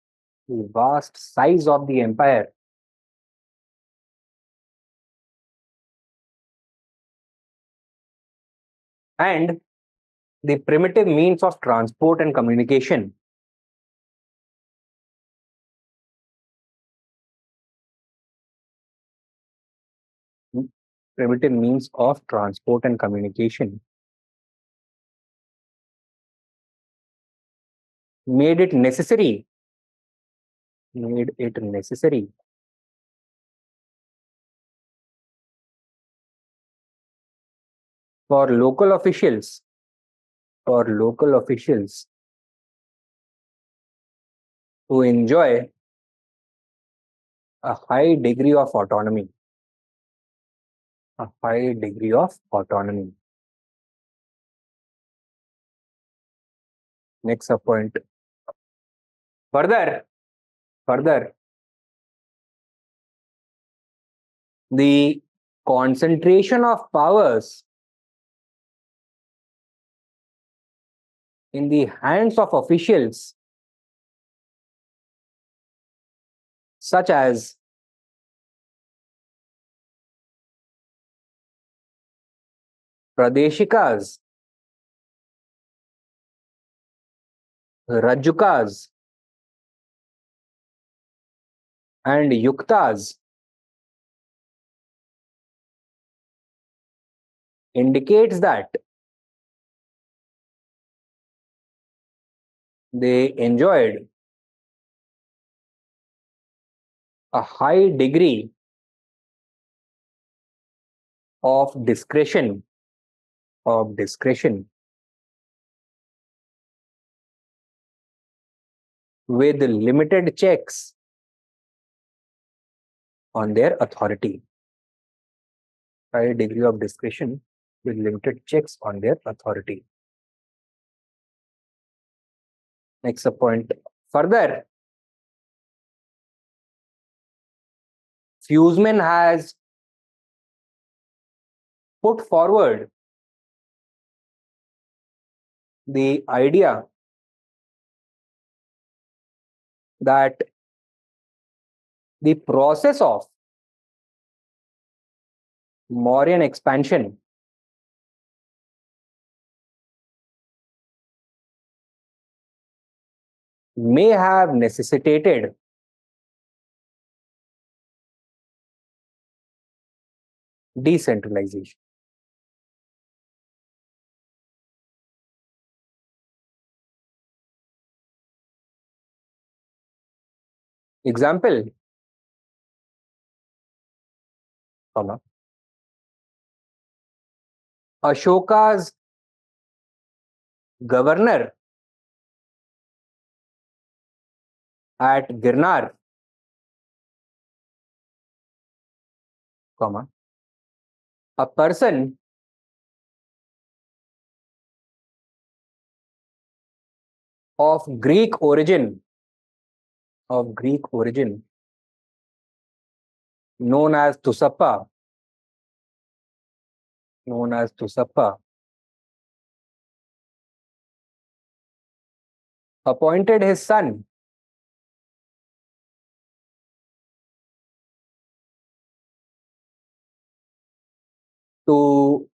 and the primitive means of transport and communication made it necessary, made it necessary for local officials, for local officials to enjoy a high degree of autonomy, a high degree of autonomy. Next point. Further, the concentration of powers in the hands of officials such as pradeshikas, rajukas, and yuktas indicates that they enjoyed a high degree of discretion, with limited checks on their authority. High degree of discretion with limited checks on their authority. Next point. Further, Fusman has put forward the idea that the process of Mauryan expansion may have necessitated decentralization. Example, Ashoka's governor at Girnar, a person of Greek origin, known as Tusappa, appointed his son to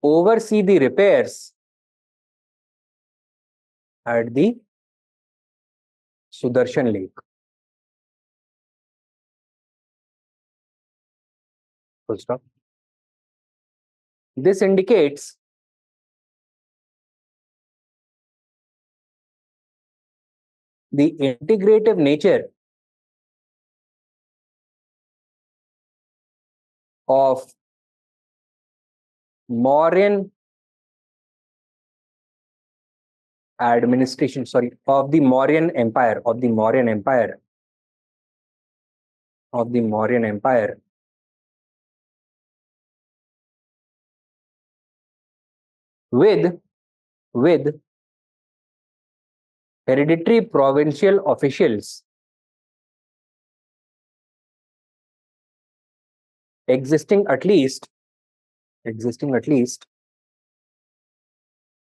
oversee the repairs at the Sudarshan Lake. Full stop. This indicates the integrative nature of Mauryan administration, of the Mauryan Empire, with hereditary provincial officials existing at least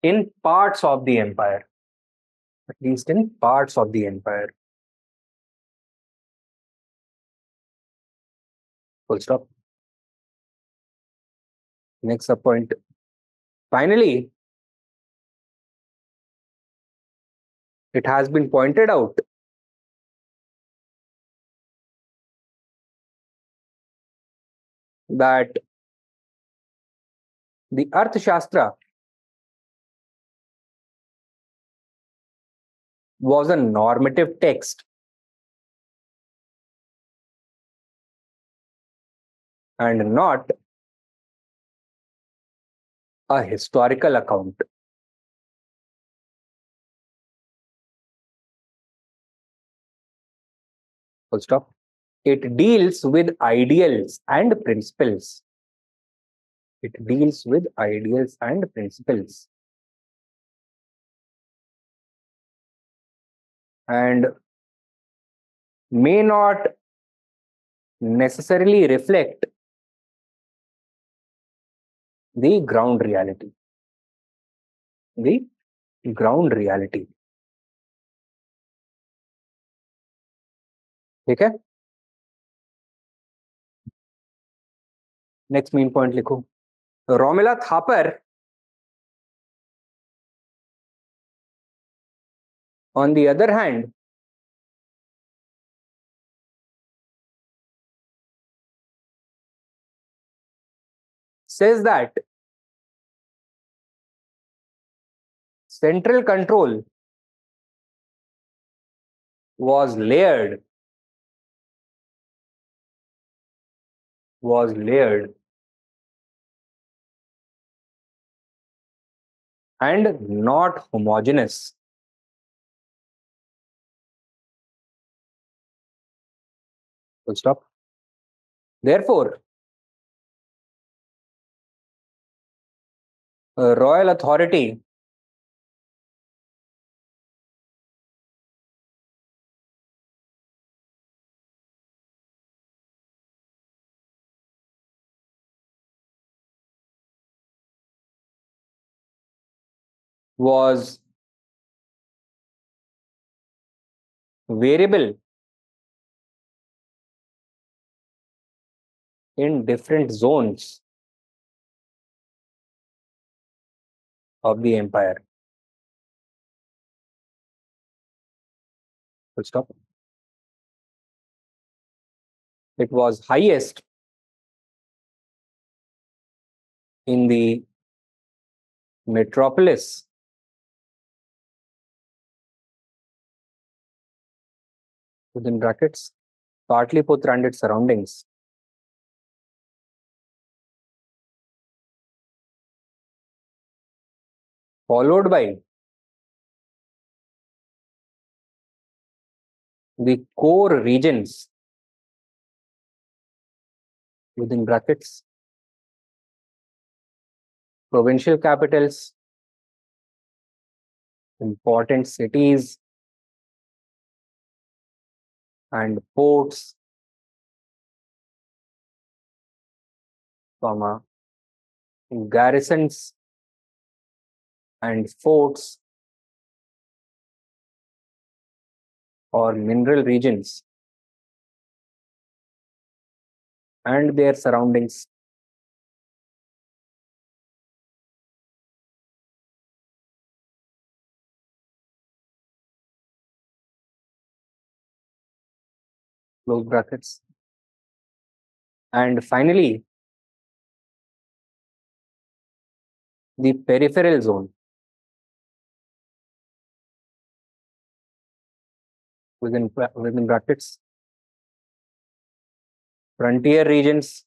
in parts of the empire. Full stop. Next point. Finally, it has been pointed out that the arthashastra was a normative text and not a historical account. Full stop. It deals with ideals and principles. It deals with ideals and principles. And may not necessarily reflect the ground reality. The ground reality. ठीक है? Next main point लिखो. Romila Thapar, on the other hand, says that central control was layered and not homogeneous. Full stop. Therefore, royal authority was variable in different zones of the empire. Full stop. It was highest in the metropolis, within brackets, Patliputra and its surroundings, followed by the core regions, within brackets, provincial capitals, important cities and ports, garrisons and forts or mineral regions and their surroundings. Close brackets. And finally, the peripheral zone, within brackets, frontier regions,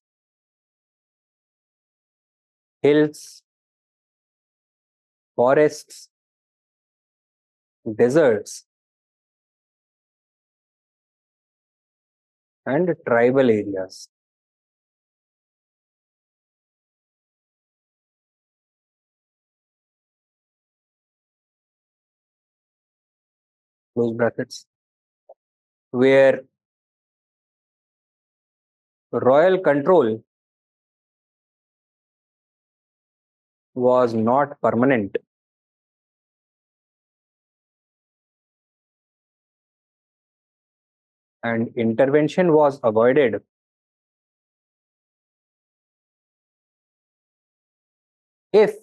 hills, forests, deserts, and tribal areas. Close brackets. Where royal control was not permanent and intervention was avoided if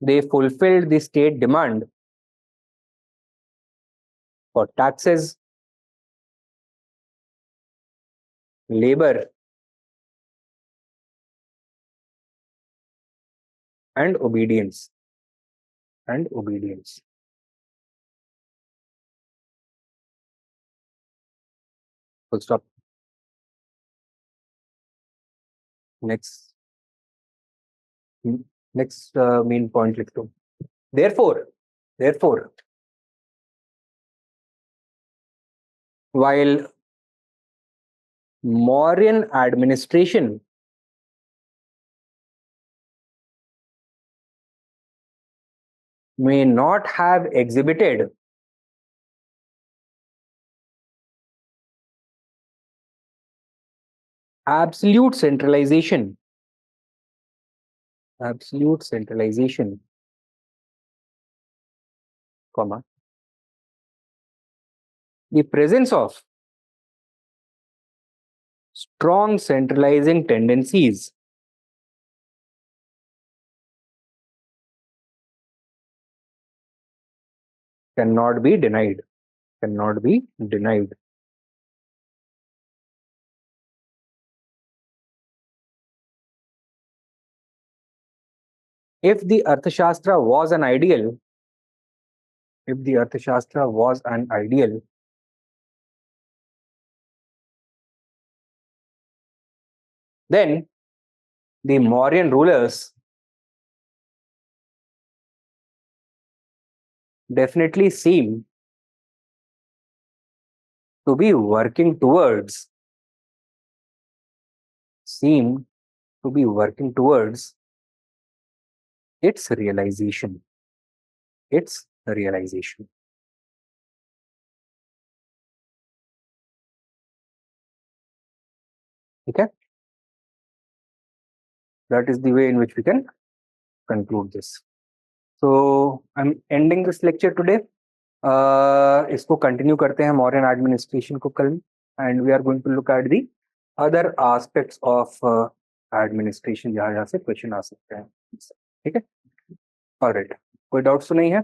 they fulfilled the state demand for taxes, labor, and obedience. And obedience. Full stop. Next. Next main point लिख दो. Therefore, while Mauryan administration may not have exhibited absolute centralization, comma, the presence of strong centralizing tendencies cannot be denied. If the arthashastra was an ideal, then the Mauryan rulers definitely seem to be working towards its realization. Okay, that is the way in which we can conclude this. So I'm ending this lecture today. इसको continue करते हैं Mauryan administration को कल, and we are going to look at the other aspects of administration जहाँ से question आ सकते हैं. ठीक है, ऑलराइट, कोई डाउट्स तो नहीं है?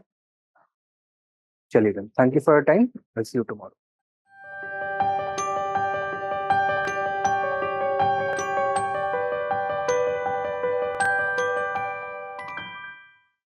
चलिए, thank you for your time. I will see you tomorrow.